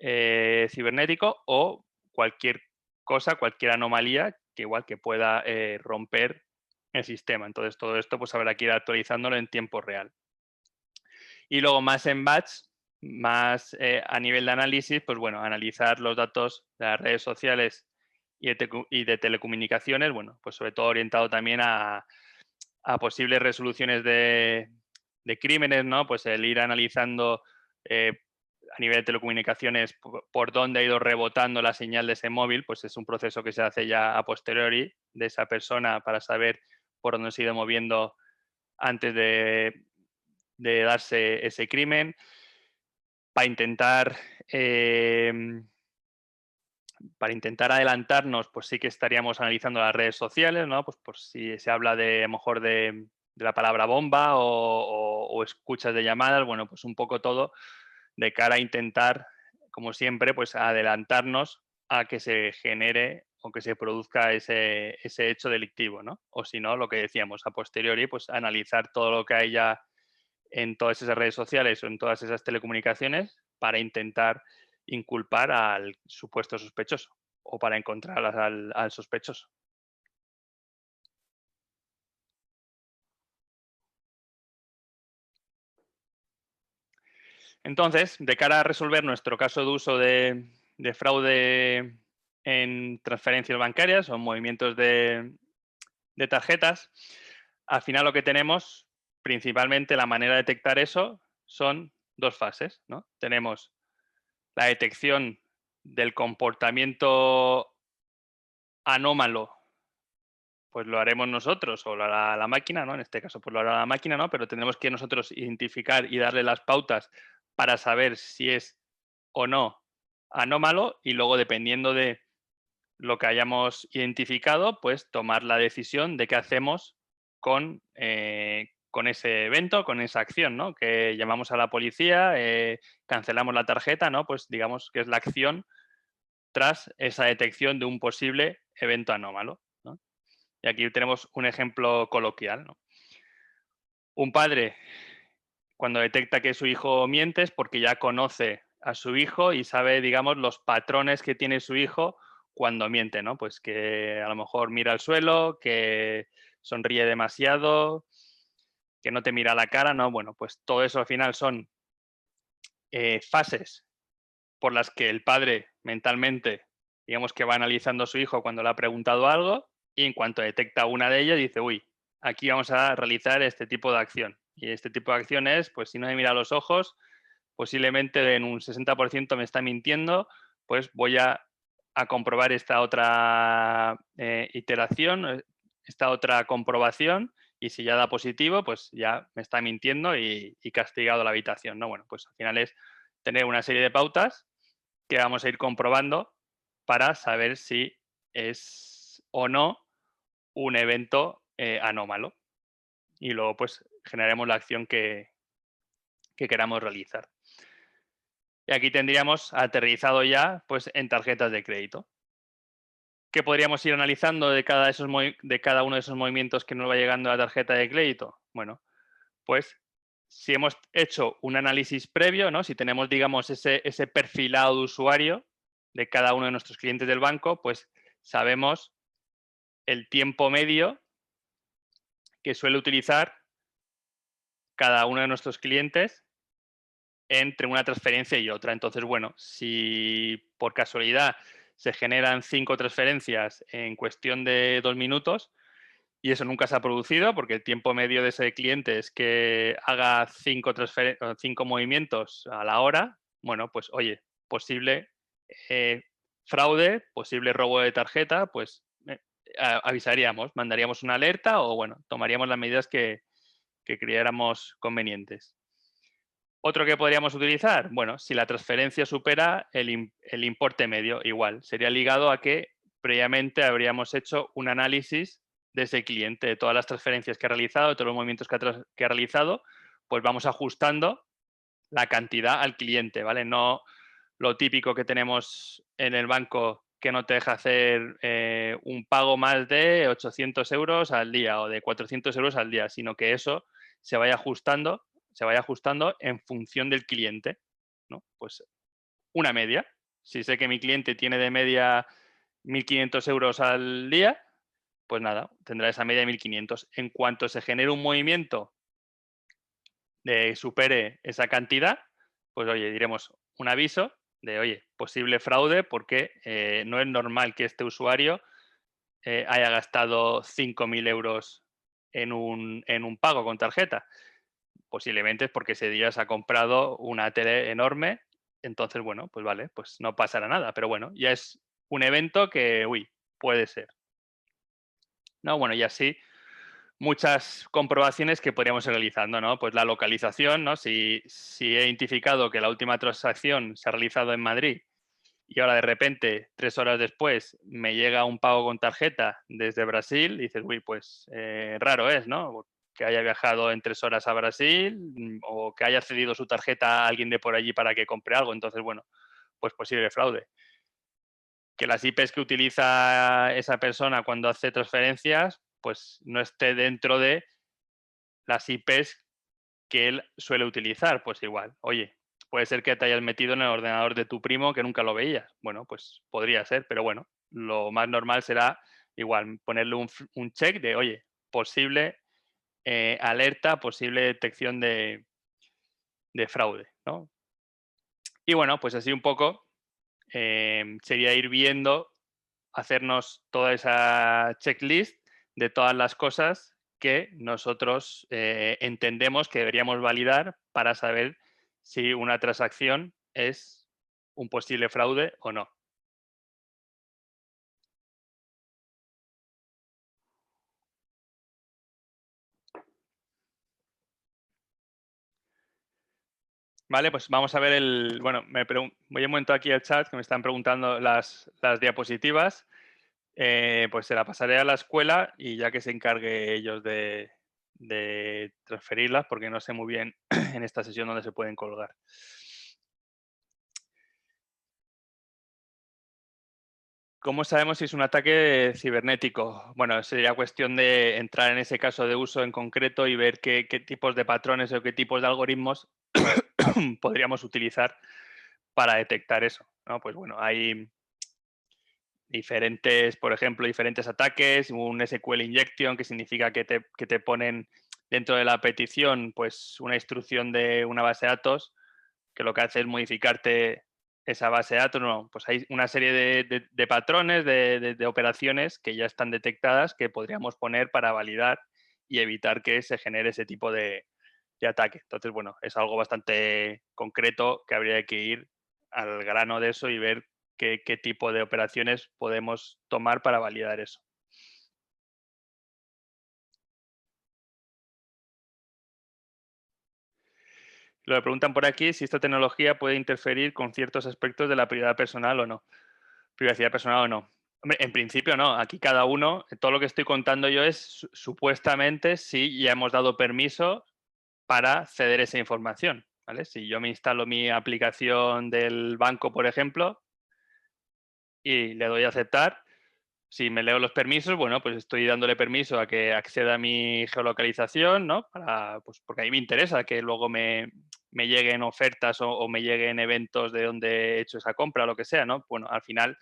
cibernético o cualquier cosa, cualquier anomalía que igual que pueda romper el sistema. Entonces todo esto pues habrá que ir actualizándolo en tiempo real. Y luego más en batch, más a nivel de análisis, pues bueno, analizar los datos de las redes sociales y de telecomunicaciones, bueno, pues sobre todo orientado también a posibles resoluciones de crímenes, ¿no? Pues el ir analizando a nivel de telecomunicaciones por dónde ha ido rebotando la señal de ese móvil, pues es un proceso que se hace ya a posteriori de esa persona para saber por dónde se ha ido moviendo antes de darse ese crimen, para intentar adelantarnos, pues sí que estaríamos analizando las redes sociales, ¿no? Pues por si se habla de, a lo mejor, de la palabra bomba o escuchas de llamadas, bueno, pues un poco todo de cara a intentar, como siempre, pues adelantarnos a que se genere o que se produzca ese hecho delictivo, ¿no? O si no, lo que decíamos, a posteriori, pues analizar todo lo que hay ya en todas esas redes sociales o en todas esas telecomunicaciones para intentar inculpar al supuesto sospechoso o para encontrar al sospechoso. Entonces, de cara a resolver nuestro caso de uso de fraude en transferencias bancarias o en movimientos de tarjetas, al final lo que tenemos, principalmente la manera de detectar eso, son dos fases, ¿no? Tenemos la detección del comportamiento anómalo, pues lo haremos nosotros o lo hará la máquina, ¿no? En este caso, pues lo hará la máquina, ¿no? Pero tenemos que nosotros identificar y darle las pautas para saber si es o no anómalo y luego, dependiendo de lo que hayamos identificado, pues tomar la decisión de qué hacemos con ese evento, con esa acción, ¿no? Que llamamos a la policía, cancelamos la tarjeta, ¿no? Pues digamos que es la acción tras esa detección de un posible evento anómalo, ¿no? Y aquí tenemos un ejemplo coloquial, ¿no? Un padre, cuando detecta que su hijo miente, es porque ya conoce a su hijo y sabe, digamos, los patrones que tiene su hijo cuando miente, ¿no? Pues que a lo mejor mira al suelo, que sonríe demasiado, que no te mira a la cara, ¿no? Bueno, pues todo eso al final son fases por las que el padre mentalmente, digamos, que va analizando a su hijo cuando le ha preguntado algo, y en cuanto detecta una de ellas dice, uy, aquí vamos a realizar este tipo de acción. Y este tipo de acción es, pues si no me mira a los ojos, posiblemente en un 60% me está mintiendo, pues voy a comprobar esta otra iteración, esta otra comprobación, y si ya da positivo, pues ya me está mintiendo y castigado la habitación, ¿no? Bueno, pues al final es tener una serie de pautas que vamos a ir comprobando para saber si es o no un evento anómalo. Y luego, pues, generaremos la acción que queramos realizar. Y aquí tendríamos aterrizado ya, pues, en tarjetas de crédito. ¿Qué podríamos ir analizando de cada uno de esos movimientos que nos va llegando a la tarjeta de crédito? Bueno, pues si hemos hecho un análisis previo, ¿no? Si tenemos, digamos, ese perfilado de usuario de cada uno de nuestros clientes del banco, pues sabemos el tiempo medio que suele utilizar cada uno de nuestros clientes entre una transferencia y otra. Entonces, bueno, si por casualidad se generan 5 transferencias en cuestión de 2 minutos, y eso nunca se ha producido porque el tiempo medio de ese cliente es que haga 5 movimientos a la hora, bueno, pues oye, posible fraude, posible robo de tarjeta, pues avisaríamos, mandaríamos una alerta o, bueno, tomaríamos las medidas que creyéramos convenientes. Otro que podríamos utilizar, bueno, si la transferencia supera el importe medio, igual, sería ligado a que previamente habríamos hecho un análisis de ese cliente, de todas las transferencias que ha realizado, de todos los movimientos que ha realizado, pues vamos ajustando la cantidad al cliente, ¿vale? No lo típico que tenemos en el banco que no te deja hacer un pago más de 800 euros al día o de 400 euros al día, sino que eso se vaya ajustando en función del cliente, ¿no? Pues una media. Si sé que mi cliente tiene de media 1.500 euros al día, pues nada, tendrá esa media de 1.500. En cuanto se genere un movimiento de supere esa cantidad, pues oye, diremos un aviso de, oye, posible fraude porque no es normal que este usuario haya gastado 5.000 euros en un pago con tarjeta. Posiblemente es porque ese día se ha comprado una tele enorme, entonces, bueno, pues vale, pues no pasará nada, pero bueno, ya es un evento que, uy, puede ser. No, bueno, y así muchas comprobaciones que podríamos ir realizando, ¿no? Pues la localización, ¿no? Si he identificado que la última transacción se ha realizado en Madrid y ahora de repente, 3 horas después, me llega un pago con tarjeta desde Brasil, y dices, uy, pues raro es, ¿no? Que haya viajado en 3 horas a Brasil o que haya cedido su tarjeta a alguien de por allí para que compre algo. Entonces, bueno, pues posible fraude. Que las IPs que utiliza esa persona cuando hace transferencias, pues no esté dentro de las IPs que él suele utilizar, pues igual. Oye, puede ser que te hayas metido en el ordenador de tu primo que nunca lo veías. Bueno, pues podría ser, pero bueno, lo más normal será igual ponerle un check de, oye, posible alerta, posible detección de fraude, ¿no? Y bueno, pues así un poco sería ir viendo, hacernos toda esa checklist de todas las cosas que nosotros entendemos que deberíamos validar para saber si una transacción es un posible fraude o no. Vale, pues vamos a ver bueno, voy un momento aquí al chat que me están preguntando las diapositivas. Pues se la pasaré a la escuela y ya que se encargue ellos de transferirlas, porque no sé muy bien en esta sesión dónde se pueden colgar. ¿Cómo sabemos si es un ataque cibernético? Bueno, sería cuestión de entrar en ese caso de uso en concreto y ver qué tipos de patrones o qué tipos de algoritmos podríamos utilizar para detectar eso, ¿no? Pues bueno, hay diferentes, por ejemplo, diferentes ataques, un SQL injection, que significa que te ponen dentro de la petición pues una instrucción de una base de datos que lo que hace es modificarte esa base de datos. No, pues hay una serie de patrones, de operaciones que ya están detectadas que podríamos poner para validar y evitar que se genere ese tipo de ataque. Entonces, bueno, es algo bastante concreto que habría que ir al grano de eso y ver qué tipo de operaciones podemos tomar para validar eso. Lo que preguntan por aquí, si esta tecnología puede interferir con ciertos aspectos de la privacidad personal o no. Privacidad personal o no. Hombre, en principio no. Aquí cada uno, todo lo que estoy contando yo es supuestamente si ya hemos dado permiso para ceder esa información. ¿Vale? Si yo me instalo mi aplicación del banco, por ejemplo, y le doy a aceptar, si me leo los permisos, bueno, pues estoy dándole permiso a que acceda a mi geolocalización, ¿no? Pues porque a mí me interesa que luego me lleguen ofertas o me lleguen eventos de donde he hecho esa compra o lo que sea, ¿no? Bueno, al final,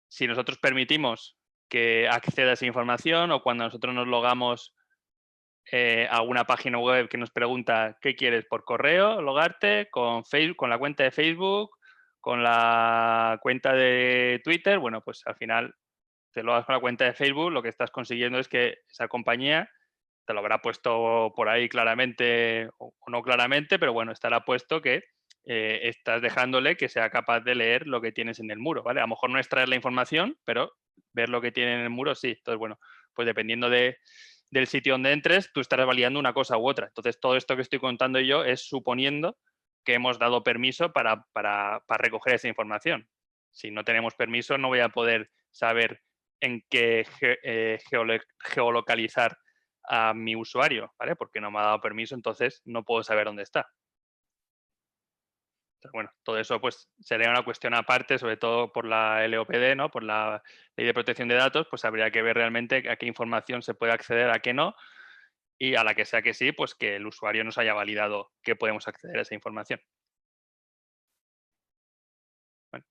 si nosotros permitimos que acceda a esa información o cuando nosotros nos logamos a una página web que nos pregunta qué quieres por correo, logarte con Facebook, con la cuenta de Facebook, con la cuenta de Twitter, bueno, pues al final te lo hagas con la cuenta de Facebook, lo que estás consiguiendo es que esa compañía te lo habrá puesto por ahí claramente o no claramente, pero bueno, estará puesto que estás dejándole que sea capaz de leer lo que tienes en el muro, ¿vale? A lo mejor no extraer la información, pero ver lo que tiene en el muro sí. Entonces, bueno, pues dependiendo del sitio donde entres, tú estarás validando una cosa u otra. Entonces, todo esto que estoy contando yo es suponiendo que hemos dado permiso para recoger esa información. Si no tenemos permiso, no voy a poder saber en qué geolocalizar a mi usuario, ¿vale? Porque no me ha dado permiso, entonces no puedo saber dónde está. Entonces, bueno, todo eso pues sería una cuestión aparte, sobre todo por la LOPD, ¿no? Por la Ley de Protección de Datos, pues habría que ver realmente a qué información se puede acceder, a qué no, y a la que sea que sí, pues que el usuario nos haya validado que podemos acceder a esa información. Bueno,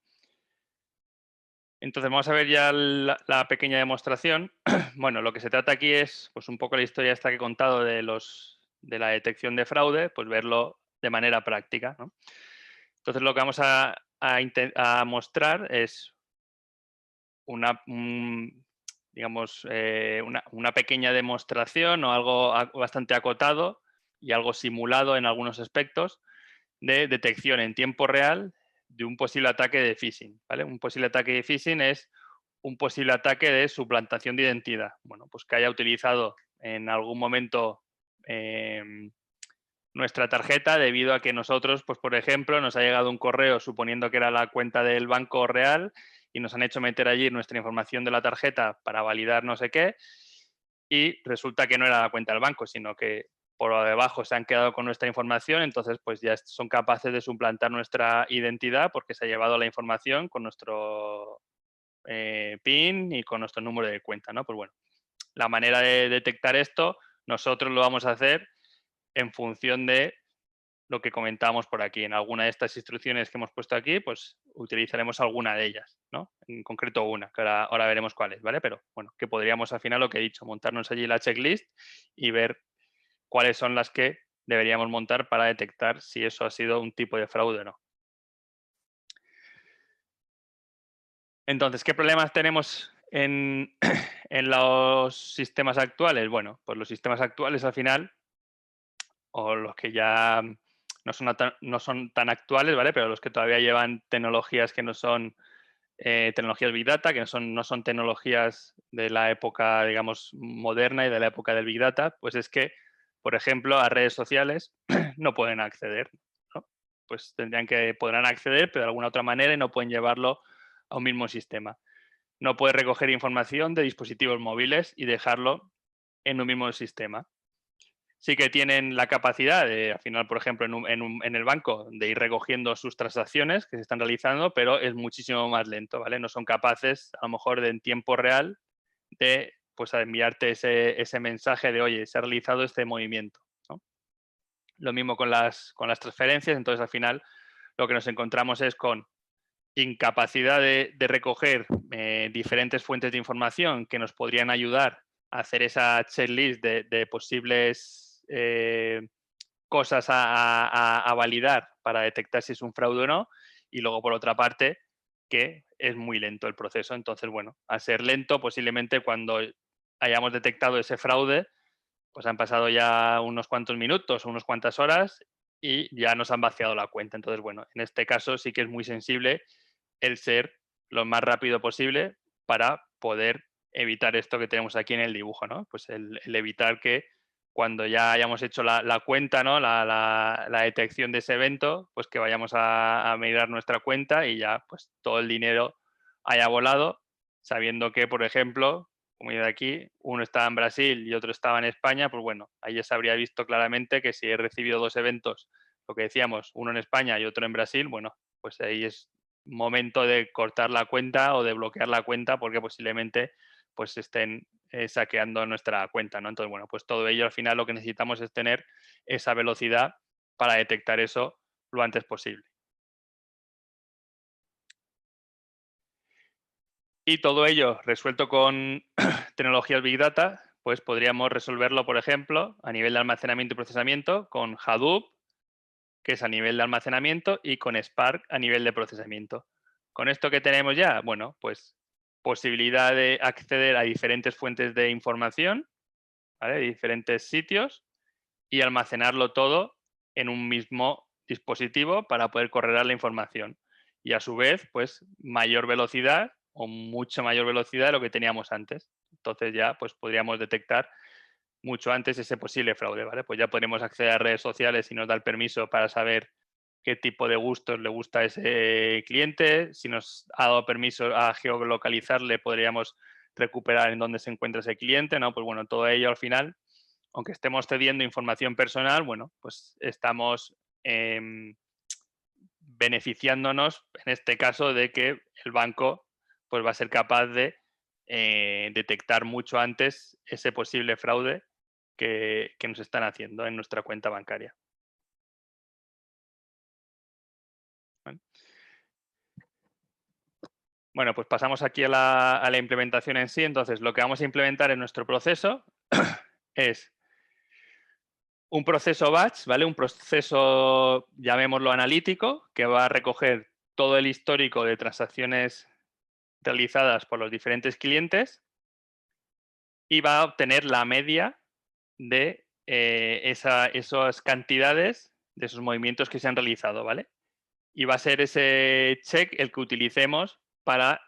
entonces vamos a ver ya la pequeña demostración. Bueno, lo que se trata aquí es, pues un poco la historia esta que he contado de la detección de fraude, pues verlo de manera práctica, ¿no? Entonces lo que vamos a a mostrar es digamos, una pequeña demostración o algo bastante acotado y algo simulado en algunos aspectos de detección en tiempo real de un posible ataque de phishing, ¿vale? Un posible ataque de phishing es un posible ataque de suplantación de identidad. Bueno, pues que haya utilizado en algún momento nuestra tarjeta debido a que nosotros, pues por ejemplo, nos ha llegado un correo suponiendo que era la cuenta del banco real y nos han hecho meter allí nuestra información de la tarjeta para validar no sé qué y resulta que no era la cuenta del banco, sino que por debajo se han quedado con nuestra información, entonces pues ya son capaces de suplantar nuestra identidad porque se ha llevado la información con nuestro PIN y con nuestro número de cuenta, ¿no? Pues bueno, la manera de detectar esto, nosotros lo vamos a hacer en función de lo que comentábamos por aquí. En alguna de estas instrucciones que hemos puesto aquí, pues utilizaremos alguna de ellas, ¿no? En concreto una, que ahora veremos cuál es, ¿vale? Pero bueno, que podríamos al final lo que he dicho, montarnos allí la checklist y ver cuáles son las que deberíamos montar para detectar si eso ha sido un tipo de fraude o no. Entonces, ¿qué problemas tenemos en los sistemas actuales? Bueno, pues los sistemas actuales al final, o los que ya no son tan actuales, ¿vale? Pero los que todavía llevan tecnologías que no son tecnologías Big Data, que no son tecnologías de la época, digamos, moderna y de la época del Big Data, pues es que, por ejemplo, a redes sociales no pueden acceder, ¿no? Pues podrán acceder, pero de alguna otra manera y no pueden llevarlo a un mismo sistema. No puede recoger información de dispositivos móviles y dejarlo en un mismo sistema. Sí que tienen la capacidad de, al final, por ejemplo, en el banco, de ir recogiendo sus transacciones que se están realizando, pero es muchísimo más lento, ¿vale? No son capaces, a lo mejor, de en tiempo real, de pues enviarte ese mensaje de, oye, se ha realizado este movimiento, ¿no? Lo mismo con las transferencias, entonces al final lo que nos encontramos es con incapacidad de recoger diferentes fuentes de información que nos podrían ayudar a hacer esa checklist de posibles cosas a validar para detectar si es un fraude o no. Y luego, por otra parte, que es muy lento el proceso. Entonces, bueno, al ser lento, posiblemente cuando hayamos detectado ese fraude, pues han pasado ya unos cuantos minutos o unas cuantas horas y ya nos han vaciado la cuenta. Entonces, bueno, en este caso sí que es muy sensible el ser lo más rápido posible para poder evitar esto que tenemos aquí en el dibujo, ¿no? Pues el evitar que cuando ya hayamos hecho la cuenta, ¿no? La detección de ese evento, pues que vayamos a mirar nuestra cuenta y ya pues todo el dinero haya volado, sabiendo que, por ejemplo, como yo de aquí, uno estaba en Brasil y otro estaba en España, pues bueno, ahí ya se habría visto claramente que si he recibido dos eventos, lo que decíamos, uno en España y otro en Brasil, bueno, pues ahí es momento de cortar la cuenta o de bloquear la cuenta porque posiblemente pues estén saqueando nuestra cuenta, ¿no? Entonces, bueno, pues todo ello al final lo que necesitamos es tener esa velocidad para detectar eso lo antes posible. Y todo ello resuelto con tecnologías Big Data, pues podríamos resolverlo, por ejemplo, a nivel de almacenamiento y procesamiento con Hadoop, que es a nivel de almacenamiento, y con Spark a nivel de procesamiento. ¿Con esto que tenemos ya? Bueno, pues posibilidad de acceder a diferentes fuentes de información, ¿vale? Diferentes sitios y almacenarlo todo en un mismo dispositivo para poder correr la información. Y a su vez, pues mayor velocidad o mucha mayor velocidad de lo que teníamos antes. Entonces ya pues podríamos detectar mucho antes ese posible fraude, ¿vale? Pues ya podremos acceder a redes sociales si nos da el permiso para saber qué tipo de gustos le gusta a ese cliente. Si nos ha dado permiso a geolocalizarle, podríamos recuperar en dónde se encuentra ese cliente, ¿no? Pues bueno, todo ello al final, aunque estemos cediendo información personal, bueno, pues estamos beneficiándonos, en este caso, de que el banco pues va a ser capaz de detectar mucho antes ese posible fraude que nos están haciendo en nuestra cuenta bancaria. ¿Vale? Bueno, pues pasamos aquí a la implementación en sí. Entonces, lo que vamos a implementar en nuestro proceso es un proceso batch, ¿vale? Un proceso, llamémoslo analítico, que va a recoger todo el histórico de transacciones realizadas por los diferentes clientes y va a obtener la media de esas cantidades de esos movimientos que se han realizado, ¿vale? Y va a ser ese check el que utilicemos para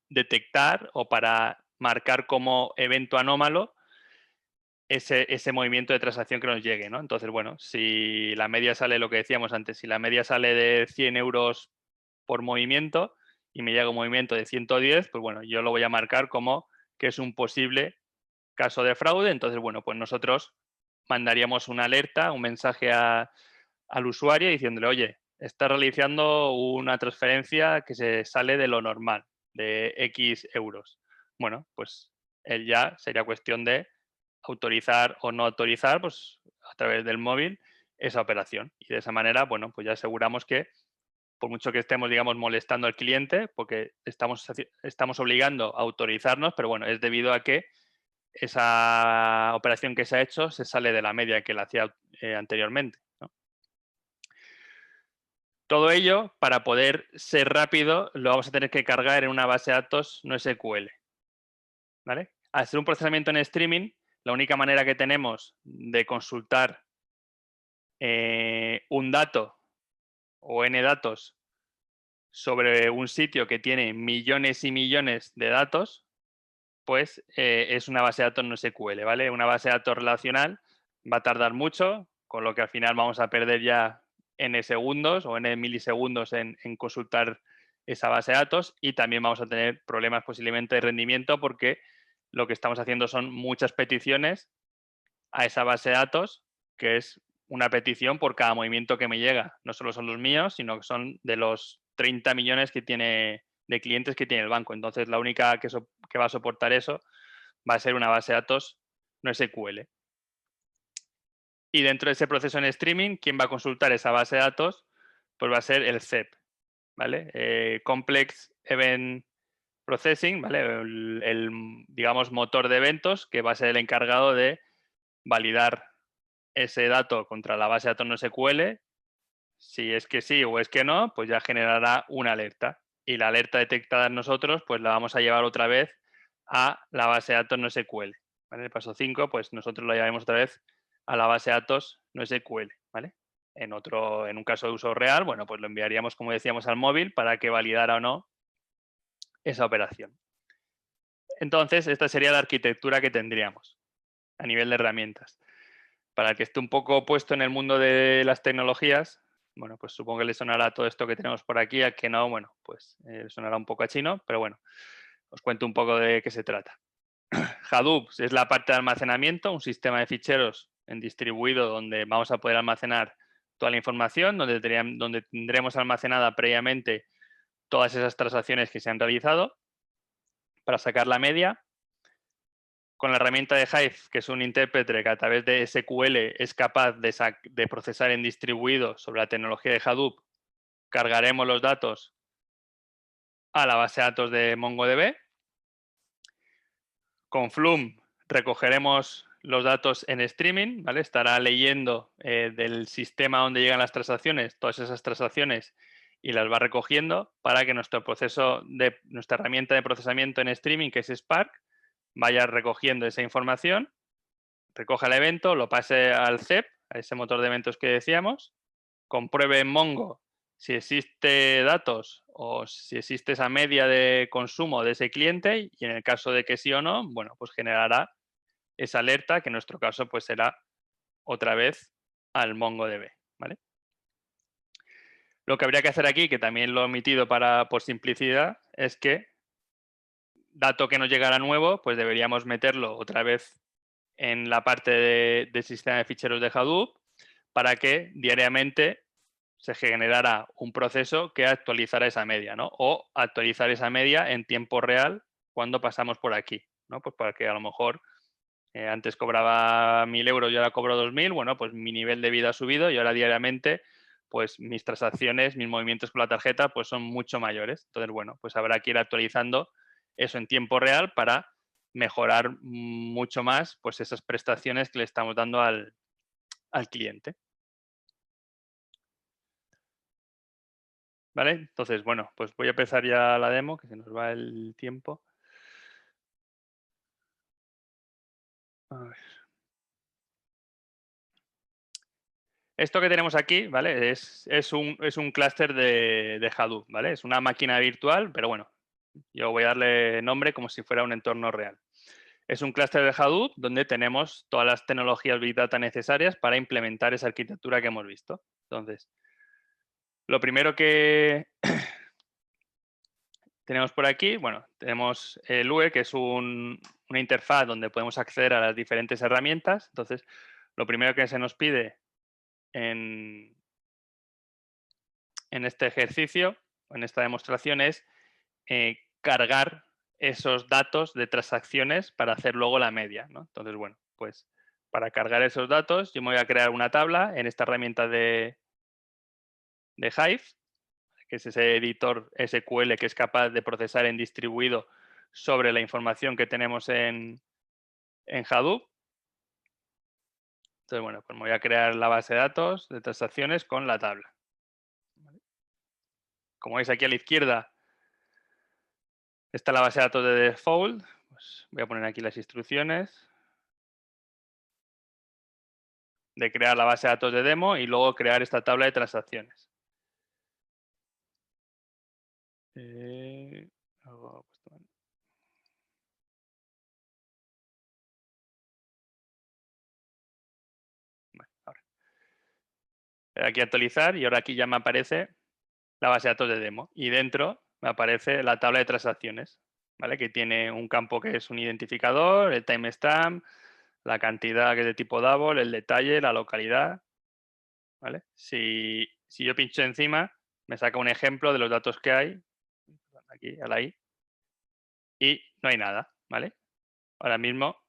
detectar o para marcar como evento anómalo ese movimiento de transacción que nos llegue, ¿no? Entonces, bueno, si la media sale, lo que decíamos antes, si la media sale de 100 euros por movimiento y me llega un movimiento de 110, pues bueno, yo lo voy a marcar como que es un posible caso de fraude. Entonces, bueno, pues nosotros mandaríamos una alerta, un mensaje al usuario diciéndole, oye, está realizando una transferencia que se sale de lo normal, de X euros. Bueno, pues él ya sería cuestión de autorizar o no autorizar, pues a través del móvil, esa operación. Y de esa manera, bueno, pues ya aseguramos que por mucho que estemos, digamos, molestando al cliente, porque estamos obligando a autorizarnos, pero bueno, es debido a que esa operación que se ha hecho se sale de la media que la hacía anteriormente, ¿no? Todo ello, para poder ser rápido, lo vamos a tener que cargar en una base de datos no SQL, ¿vale? Al ser un procesamiento en streaming, la única manera que tenemos de consultar un dato o n datos sobre un sitio que tiene millones y millones de datos, pues es una base de datos no SQL, ¿vale? Una base de datos relacional va a tardar mucho, con lo que al final vamos a perder ya n segundos o n milisegundos en consultar esa base de datos y también vamos a tener problemas posiblemente de rendimiento porque lo que estamos haciendo son muchas peticiones a esa base de datos, que es una petición por cada movimiento que me llega. No solo son los míos, sino que son de los 30 millones que tiene de clientes que tiene el banco. Entonces, la única que va a soportar eso va a ser una base de datos no SQL. Y dentro de ese proceso en streaming, ¿quién va a consultar esa base de datos? Pues va a ser el CEP, ¿vale? Complex Event Processing, ¿vale? digamos, motor de eventos que va a ser el encargado de validar ese dato contra la base de datos no SQL. Si es que sí o es que no, pues ya generará una alerta. Y la alerta detectada en nosotros, pues la vamos a llevar otra vez a la base de datos no SQL. ¿Vale? El paso 5, pues nosotros lo llevaremos otra vez a la base de datos no SQL. ¿Vale? En un caso de uso real, bueno, pues lo enviaríamos, como decíamos, al móvil para que validara o no esa operación. Entonces, esta sería la arquitectura que tendríamos a nivel de herramientas. Para el que esté un poco puesto en el mundo de las tecnologías, bueno, pues supongo que le sonará todo esto que tenemos por aquí, a que no, bueno, pues le sonará un poco a chino, pero bueno, os cuento un poco de qué se trata. Hadoop es la parte de almacenamiento, un sistema de ficheros en distribuido donde vamos a poder almacenar toda la información, donde tendremos almacenada previamente todas esas transacciones que se han realizado para sacar la media. Con la herramienta de Hive, que es un intérprete que a través de SQL es capaz de procesar en distribuido sobre la tecnología de Hadoop, cargaremos los datos a la base de datos de MongoDB. Con Flume recogeremos los datos en streaming, ¿vale? Estará leyendo del sistema donde llegan las transacciones, todas esas transacciones, y las va recogiendo para que nuestra herramienta de procesamiento en streaming, que es Spark, vaya recogiendo esa información, recoja el evento, lo pase al CEP, a ese motor de eventos que decíamos, compruebe en Mongo si existe datos o si existe esa media de consumo de ese cliente y en el caso de que sí o no, bueno, pues generará esa alerta que en nuestro caso pues será otra vez al MongoDB, ¿vale? Lo que habría que hacer aquí, que también lo he omitido por simplicidad, es que dato que nos llegara nuevo, pues deberíamos meterlo otra vez en la parte del sistema de ficheros de Hadoop para que diariamente se generara un proceso que actualizara esa media, ¿no? O actualizar esa media en tiempo real cuando pasamos por aquí, ¿no? Pues para que a lo mejor antes cobraba 1.000 euros y ahora cobro 2.000, bueno, pues mi nivel de vida ha subido y ahora diariamente pues mis transacciones, mis movimientos con la tarjeta pues son mucho mayores. Entonces, bueno, pues habrá que ir actualizando eso en tiempo real para mejorar mucho más pues esas prestaciones que le estamos dando al cliente. ¿vale? Entonces, bueno, pues voy a empezar ya la demo, que se nos va el tiempo. A ver. Esto que tenemos aquí, ¿vale? Es un clúster de Hadoop, ¿vale? Es una máquina virtual, pero bueno, yo voy a darle nombre como si fuera un entorno real. Es un clúster de Hadoop donde tenemos todas las tecnologías Big Data necesarias para implementar esa arquitectura que hemos visto. Entonces, lo primero que tenemos por aquí, bueno, tenemos el UE, que es una interfaz donde podemos acceder a las diferentes herramientas. Entonces, lo primero que se nos pide en este ejercicio, en esta demostración, es cargar esos datos de transacciones para hacer luego la media, ¿no? Entonces, bueno, pues para cargar esos datos yo me voy a crear una tabla en esta herramienta de Hive, que es ese editor SQL que es capaz de procesar en distribuido sobre la información que tenemos en Hadoop. Entonces, bueno, pues me voy a crear la base de datos de transacciones con la tabla. Como veis aquí a la izquierda está la base de datos de default. Pues voy a poner aquí las instrucciones de crear la base de datos de demo y luego crear esta tabla de transacciones. Bueno, ahora. Aquí actualizar y ahora aquí ya me aparece la base de datos de demo y dentro me aparece la tabla de transacciones, ¿vale? Que tiene un campo que es un identificador, el timestamp, la cantidad que es de tipo double, el detalle, la localidad, ¿vale? Si yo pincho encima, me saca un ejemplo de los datos que hay, aquí, a la I, y no hay nada, ¿vale? Ahora mismo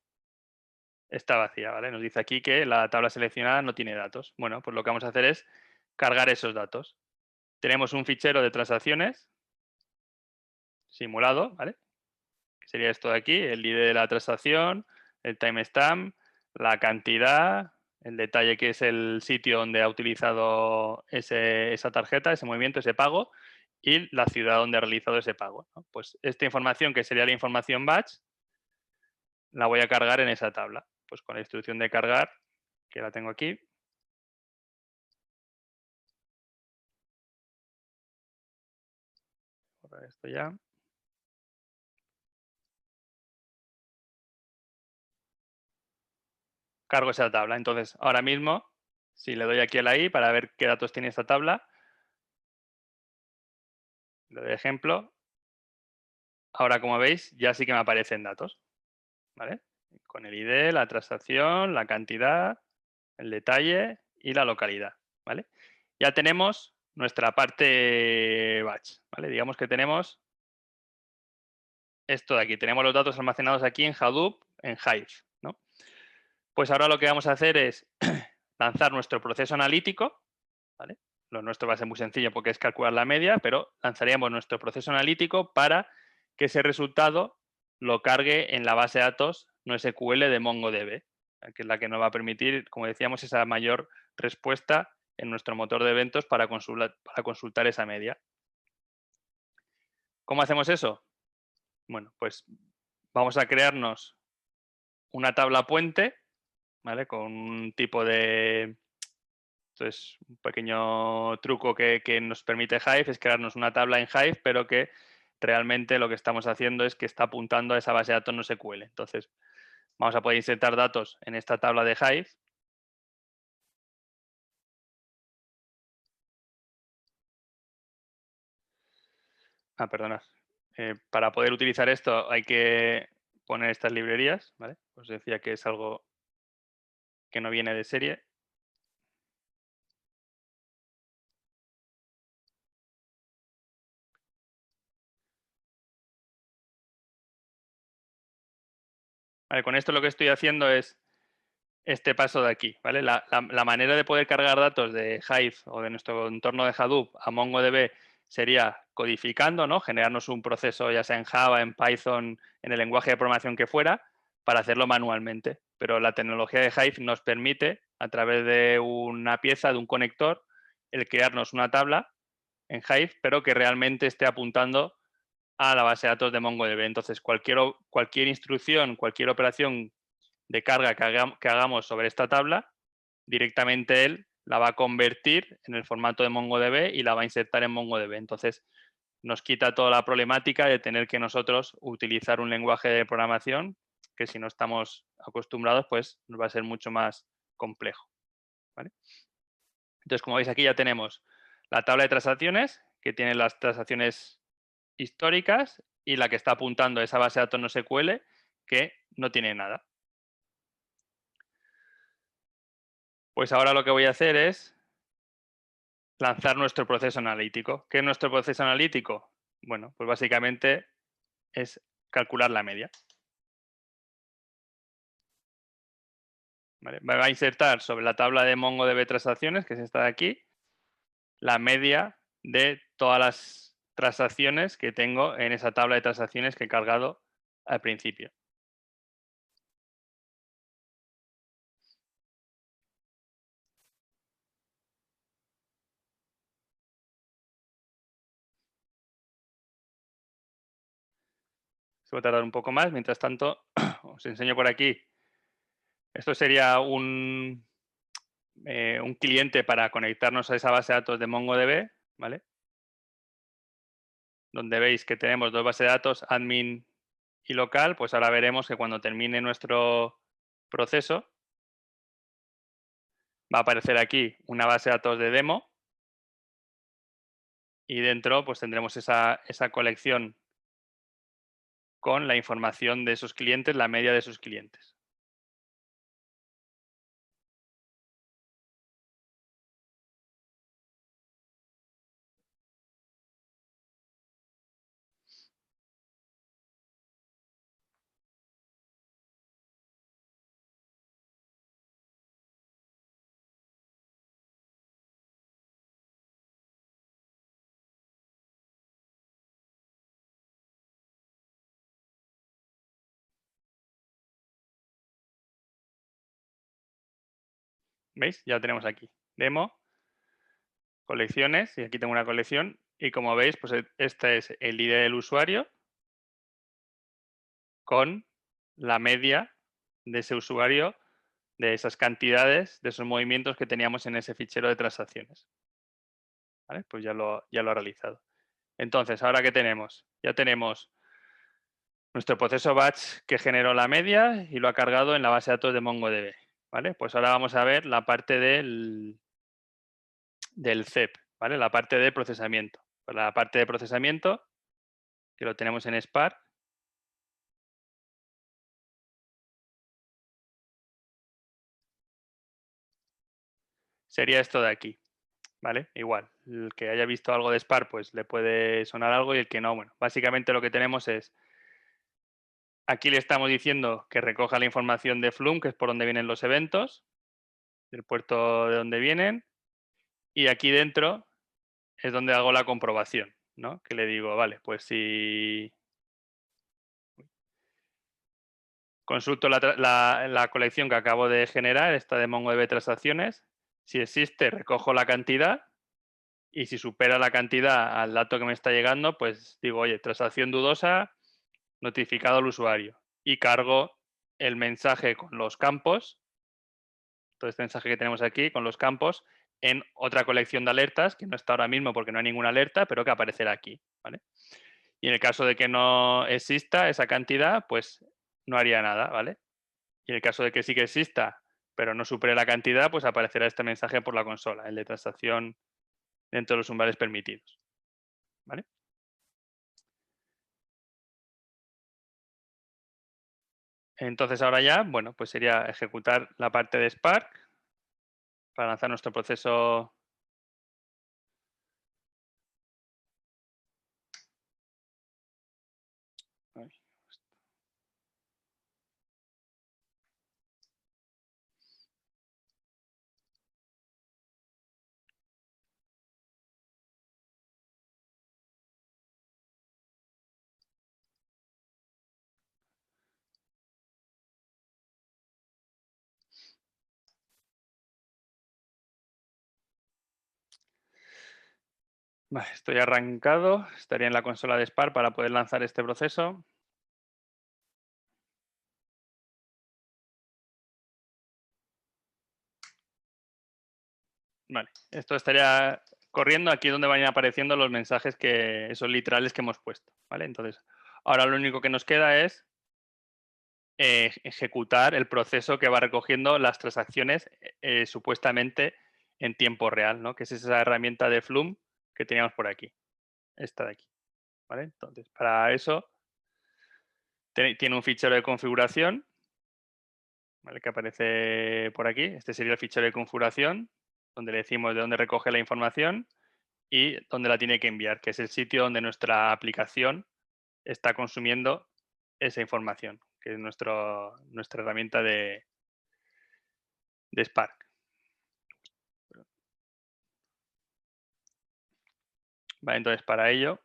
está vacía, ¿vale? Nos dice aquí que la tabla seleccionada no tiene datos. Bueno, pues lo que vamos a hacer es cargar esos datos. Tenemos un fichero de transacciones simulado, ¿vale? Que sería esto de aquí, el ID de la transacción, el timestamp, la cantidad, el detalle que es el sitio donde ha utilizado esa tarjeta, ese movimiento, ese pago, y la ciudad donde ha realizado ese pago, ¿no? Pues esta información, que sería la información batch, la voy a cargar en esa tabla. Pues con la instrucción de cargar, que la tengo aquí. Borrar esto ya. Cargo esa tabla. Entonces, ahora mismo, si le doy aquí a la I para ver qué datos tiene esta tabla, le doy ejemplo. Ahora, como veis, ya sí que me aparecen datos, ¿vale? Con el ID, la transacción, la cantidad, el detalle y la localidad, ¿vale? Ya tenemos nuestra parte batch, ¿vale? Digamos que tenemos esto de aquí. Tenemos los datos almacenados aquí en Hadoop, en Hive, ¿no? Pues ahora lo que vamos a hacer es lanzar nuestro proceso analítico, ¿vale? Lo nuestro va a ser muy sencillo porque es calcular la media, pero lanzaríamos nuestro proceso analítico para que ese resultado lo cargue en la base de datos NoSQL de MongoDB, que es la que nos va a permitir, como decíamos, esa mayor respuesta en nuestro motor de eventos para consultar esa media. ¿Cómo hacemos eso? Bueno, pues vamos a crearnos una tabla puente, ¿vale? Con un tipo de... Entonces, un pequeño truco que nos permite Hive es crearnos una tabla en Hive, pero que realmente lo que estamos haciendo es que está apuntando a esa base de datos NoSQL. Entonces, vamos a poder insertar datos en esta tabla de Hive. Perdonad. Para poder utilizar esto hay que poner estas librerías, ¿vale? Os decía que es algo que no viene de serie. Vale, con esto lo que estoy haciendo es este paso de aquí, ¿vale? La manera de poder cargar datos de Hive o de nuestro entorno de Hadoop a MongoDB sería codificando, ¿no? Generarnos un proceso, ya sea en Java, en Python, en el lenguaje de programación que fuera, para hacerlo manualmente. Pero la tecnología de Hive nos permite, a través de una pieza, de un conector, el crearnos una tabla en Hive, pero que realmente esté apuntando a la base de datos de MongoDB. Entonces, cualquier instrucción, cualquier operación de carga que hagamos sobre esta tabla, directamente él la va a convertir en el formato de MongoDB y la va a insertar en MongoDB. Entonces, nos quita toda la problemática de tener que nosotros utilizar un lenguaje de programación que si no estamos acostumbrados, pues nos va a ser mucho más complejo. ¿Vale? Entonces, como veis aquí ya tenemos la tabla de transacciones, que tiene las transacciones históricas, y la que está apuntando a esa base de datos NoSQL, que no tiene nada. Pues ahora lo que voy a hacer es lanzar nuestro proceso analítico. ¿Qué es nuestro proceso analítico? Bueno, pues básicamente es calcular la media. ¿Vale? Me va a insertar sobre la tabla de MongoDB transacciones, que es esta de aquí, la media de todas las transacciones que tengo en esa tabla de transacciones que he cargado al principio. Se va a tardar un poco más. Mientras tanto, os enseño por aquí. Esto sería un cliente para conectarnos a esa base de datos de MongoDB, ¿vale? Donde veis que tenemos dos bases de datos, admin y local. Pues ahora veremos que cuando termine nuestro proceso, va a aparecer aquí una base de datos de demo y dentro pues tendremos esa colección con la información de esos clientes, la media de sus clientes. ¿Veis? Ya tenemos aquí demo, colecciones, y aquí tengo una colección. Y como veis, pues este es el ID del usuario con la media de ese usuario, de esas cantidades, de esos movimientos que teníamos en ese fichero de transacciones. ¿Vale? Pues ya lo ha realizado. Entonces, ¿ahora qué tenemos? Ya tenemos nuestro proceso batch que generó la media y lo ha cargado en la base de datos de MongoDB. ¿Vale? Pues ahora vamos a ver la parte del CEP, ¿vale? La parte de procesamiento. Pues la parte de procesamiento, que lo tenemos en Spark, sería esto de aquí, ¿vale? Igual, el que haya visto algo de Spark, pues le puede sonar algo, y el que no, bueno, básicamente lo que tenemos es, aquí le estamos diciendo que recoja la información de Flume, que es por donde vienen los eventos, del puerto de donde vienen, y aquí dentro es donde hago la comprobación, ¿no? Que le digo, vale, pues si consulto la colección que acabo de generar, esta de MongoDB transacciones, si existe, recojo la cantidad, y si supera la cantidad al dato que me está llegando, pues digo, oye, transacción dudosa, notificado al usuario, y cargo el mensaje con los campos, todo este mensaje que tenemos aquí con los campos, en otra colección de alertas, que no está ahora mismo porque no hay ninguna alerta, pero que aparecerá aquí, ¿vale? Y en el caso de que no exista esa cantidad, pues no haría nada, ¿vale? Y en el caso de que sí que exista, pero no supere la cantidad, pues aparecerá este mensaje por la consola, el de transacción dentro de los umbrales permitidos, ¿vale? Entonces ahora ya, bueno, pues sería ejecutar la parte de Spark para lanzar nuestro proceso. Ay. Vale, estoy arrancado. Estaría en la consola de Spark para poder lanzar este proceso. Vale, esto estaría corriendo aquí donde vayan apareciendo los mensajes esos literales que hemos puesto, ¿vale? Entonces, ahora lo único que nos queda es ejecutar el proceso que va recogiendo las transacciones supuestamente en tiempo real, ¿no? Que es esa herramienta de Flume que teníamos por aquí, esta de aquí, ¿vale? Entonces, para eso tiene un fichero de configuración, ¿vale? Que aparece por aquí. Este sería el fichero de configuración, donde le decimos de dónde recoge la información y dónde la tiene que enviar, que es el sitio donde nuestra aplicación está consumiendo esa información, que es nuestra herramienta de Spark. Vale, entonces, para ello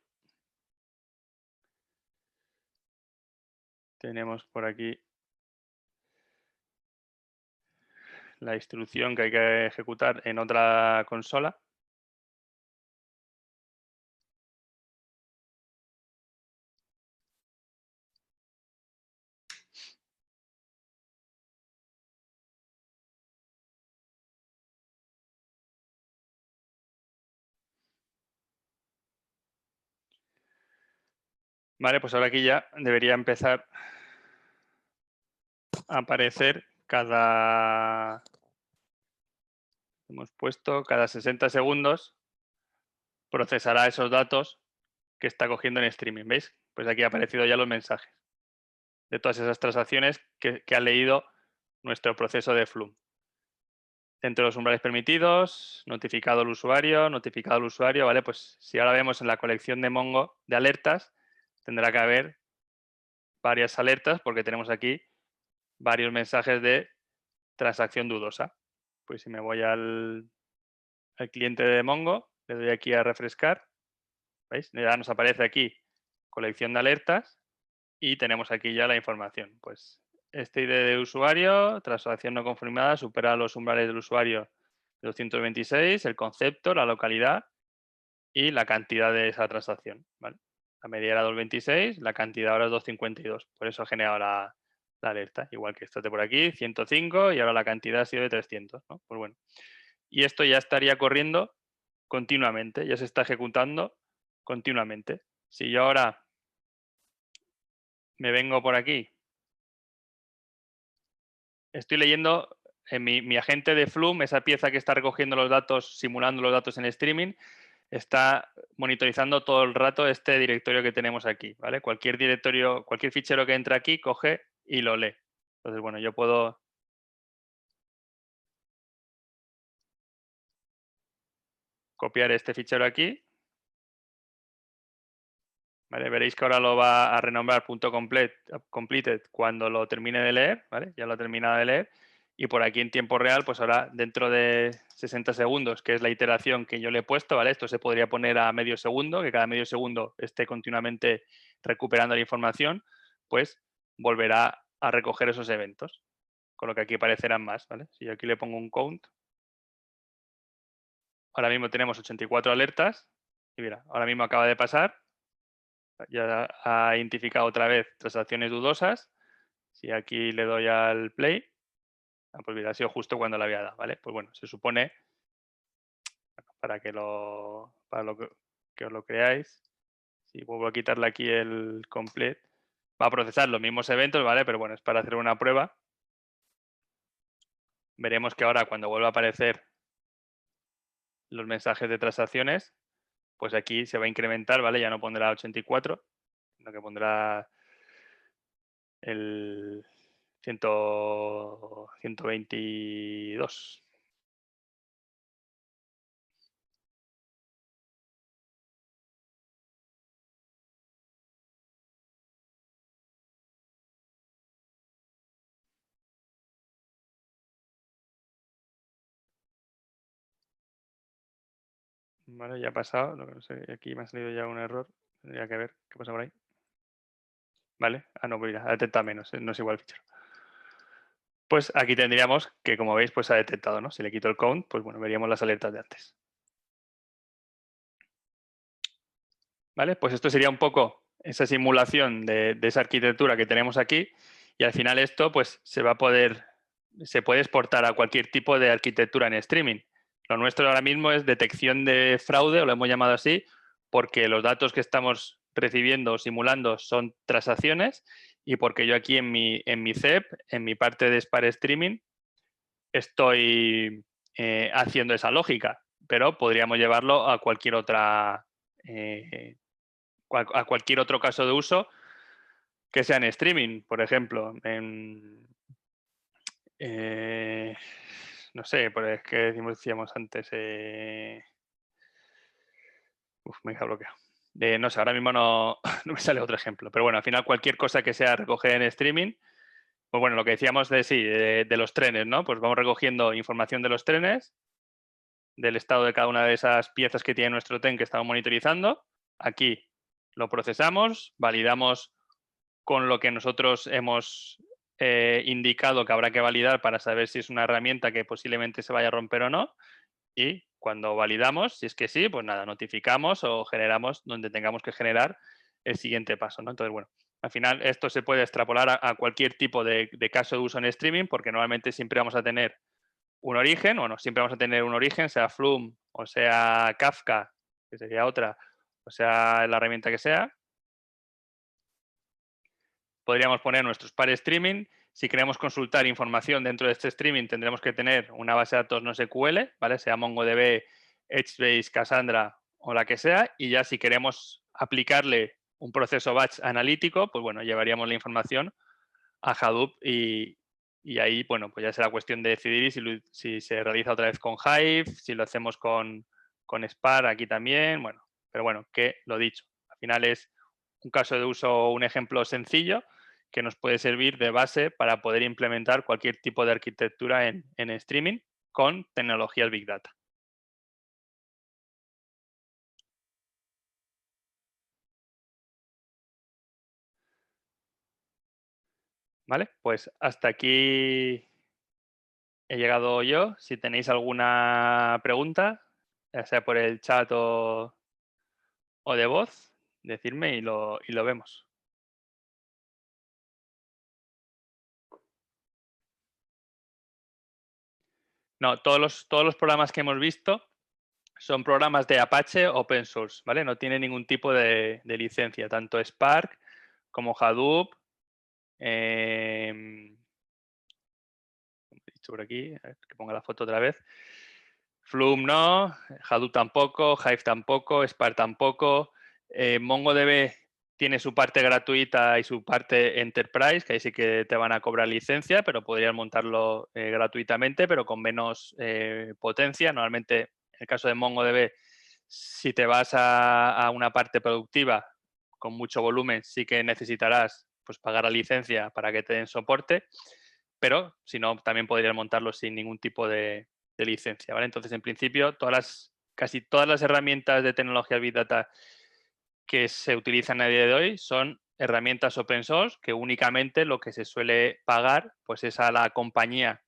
tenemos por aquí la instrucción que hay que ejecutar en otra consola. Vale, pues ahora aquí ya debería empezar a aparecer hemos puesto cada 60 segundos procesará esos datos que está cogiendo en streaming, ¿veis? Pues aquí han aparecido ya los mensajes de todas esas transacciones que ha leído nuestro proceso de Flume. Dentro de los umbrales permitidos, notificado al usuario, ¿vale? Pues si ahora vemos en la colección de Mongo de alertas, tendrá que haber varias alertas porque tenemos aquí varios mensajes de transacción dudosa. Pues si me voy al cliente de Mongo, le doy aquí a refrescar, ¿veis? Ya nos aparece aquí colección de alertas y tenemos aquí ya la información. Pues este ID de usuario, transacción no confirmada, supera los umbrales del usuario de 226, el concepto, la localidad y la cantidad de esa transacción, ¿vale? La media era 226, la cantidad ahora es 252, por eso ha generado la alerta. Igual que esto de por aquí, 105 y ahora la cantidad ha sido de 300, ¿no? Pues bueno. Y esto ya estaría corriendo continuamente, ya se está ejecutando continuamente. Si yo ahora me vengo por aquí, estoy leyendo en mi agente de Flume, esa pieza que está recogiendo los datos, simulando los datos en streaming, está monitorizando todo el rato este directorio que tenemos aquí, ¿vale? Cualquier directorio, cualquier fichero que entre aquí, coge y lo lee. Entonces, bueno, yo puedo copiar este fichero aquí, ¿vale? Veréis que ahora lo va a renombrar .completed cuando lo termine de leer, ¿vale? Ya lo ha terminado de leer. Y por aquí en tiempo real, pues ahora dentro de 60 segundos, que es la iteración que yo le he puesto, ¿vale? Esto se podría poner a medio segundo, que cada medio segundo esté continuamente recuperando la información, pues volverá a recoger esos eventos, con lo que aquí aparecerán más, ¿vale? Si yo aquí le pongo un count, ahora mismo tenemos 84 alertas, y mira, ahora mismo acaba de pasar, ya ha identificado otra vez transacciones dudosas. Si aquí le doy al play, pues mira, ha sido justo cuando la había dado, ¿vale? Pues bueno, se supone, para que os lo creáis, si vuelvo a quitarle aquí el complete, va a procesar los mismos eventos, ¿vale? Pero bueno, es para hacer una prueba. Veremos que ahora cuando vuelva a aparecer los mensajes de transacciones, pues aquí se va a incrementar, ¿vale? Ya no pondrá 84, sino que pondrá el 122. Vale, ya ha pasado. No sé, aquí me ha salido ya un error. Tendría que ver qué pasa por ahí. Vale. Ah, no, mira, ha detectado menos. No es igual el fichero. Pues aquí tendríamos que, como veis, pues ha detectado, ¿no? Si le quito el count, pues bueno, veríamos las alertas de antes. ¿vale? Pues esto sería un poco esa simulación de esa arquitectura que tenemos aquí y al final esto pues se puede exportar a cualquier tipo de arquitectura en streaming. Lo nuestro ahora mismo es detección de fraude, o lo hemos llamado así, porque los datos que estamos recibiendo o simulando son transacciones y porque yo aquí en mi CEP, en mi parte de Spare Streaming, estoy haciendo esa lógica, pero podríamos llevarlo a cualquier otra a cualquier otro caso de uso que sea en streaming, por ejemplo, eh, no sé, pues es que decíamos antes, me deja bloqueado. No sé, ahora mismo no, no me sale otro ejemplo, pero bueno, al final cualquier cosa que sea recoger en streaming, pues bueno, lo que decíamos de sí, de los trenes, ¿no? Pues vamos recogiendo información de los trenes, del estado de cada una de esas piezas que tiene nuestro tren que estamos monitorizando. Aquí lo procesamos, validamos con lo que nosotros hemos indicado que habrá que validar para saber si es una herramienta que posiblemente se vaya a romper o no. Y cuando validamos, si es que sí, pues nada, notificamos o generamos donde tengamos que generar el siguiente paso, ¿no? Entonces, bueno, al final esto se puede extrapolar a cualquier tipo de caso de uso en streaming porque normalmente siempre vamos a tener un origen, o no, siempre vamos a tener un origen, sea Flume o sea Kafka, que sería otra, o sea la herramienta que sea. Podríamos poner nuestros pares streaming. Si queremos consultar información dentro de este streaming, tendremos que tener una base de datos no SQL, ¿vale? Sea MongoDB, HBase, Cassandra o la que sea. Y ya si queremos aplicarle un proceso batch analítico, pues bueno, llevaríamos la información a Hadoop y ahí, bueno, pues ya será cuestión de decidir si se realiza otra vez con Hive, si lo hacemos con Spark aquí también, bueno, pero bueno, que lo dicho, al final es un caso de uso, un ejemplo sencillo que nos puede servir de base para poder implementar cualquier tipo de arquitectura en streaming con tecnologías Big Data. ¿Vale? Pues hasta aquí he llegado yo. Si tenéis alguna pregunta, ya sea por el chat o de voz, decirme y lo vemos. No, todos los programas que hemos visto son programas de Apache Open Source, ¿vale? No tiene ningún tipo de licencia, tanto Spark como Hadoop. He dicho por aquí, a ver, que ponga la foto otra vez. Flume no, Hadoop tampoco, Hive tampoco, Spark tampoco. MongoDB tiene su parte gratuita y su parte Enterprise, que ahí sí que te van a cobrar licencia, pero podrías montarlo gratuitamente, pero con menos potencia. Normalmente, en el caso de MongoDB, si te vas a una parte productiva con mucho volumen, sí que necesitarás pues, pagar la licencia para que te den soporte, pero si no, también podrías montarlo sin ningún tipo de licencia, ¿vale? Entonces, en principio, casi todas las herramientas de tecnología Big Data que se utilizan a día de hoy son herramientas open source que únicamente lo que se suele pagar pues es a la compañía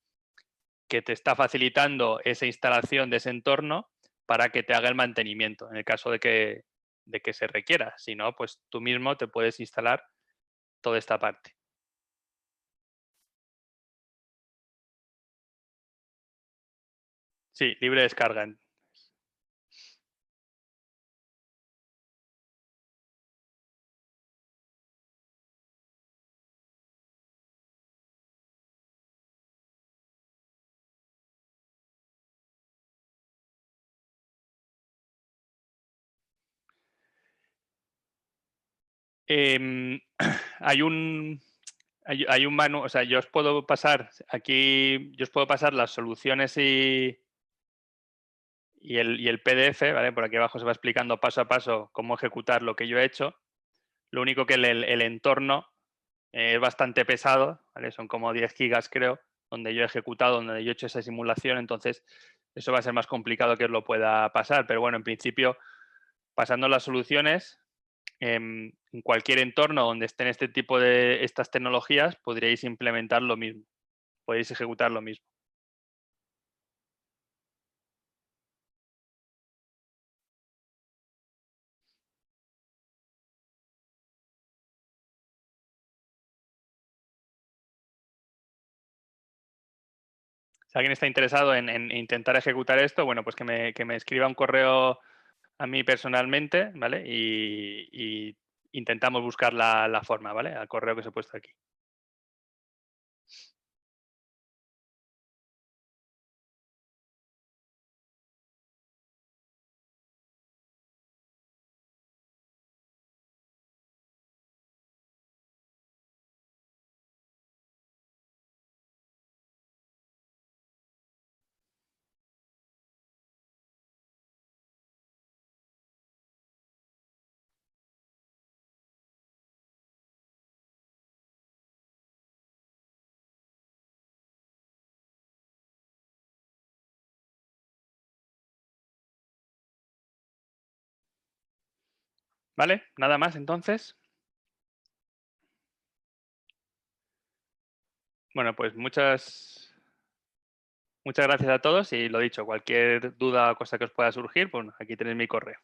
que te está facilitando esa instalación de ese entorno para que te haga el mantenimiento en el caso de que se requiera. Si no, pues tú mismo te puedes instalar toda esta parte. Sí, libre descarga. Eh, hay un hay un manual, o sea, yo os puedo pasar aquí, yo os puedo pasar las soluciones y el PDF, ¿vale? Por aquí abajo se va explicando paso a paso cómo ejecutar lo que yo he hecho. Lo único que el entorno es bastante pesado, ¿vale? Son como 10 gigas, creo, donde yo he ejecutado, donde yo he hecho esa simulación, entonces eso va a ser más complicado que os lo pueda pasar, pero bueno, en principio, pasando las soluciones, en cualquier entorno donde estén este tipo de estas tecnologías, podríais implementar lo mismo, podéis ejecutar lo mismo. Si alguien está interesado en intentar ejecutar esto, bueno, pues que me escriba un correo a mí personalmente, ¿vale? Y intentamos buscar la forma, ¿vale? Al correo que os he puesto aquí. ¿Vale? Nada más entonces. Bueno, pues muchas gracias a todos y lo dicho, cualquier duda o cosa que os pueda surgir, pues aquí tenéis mi correo.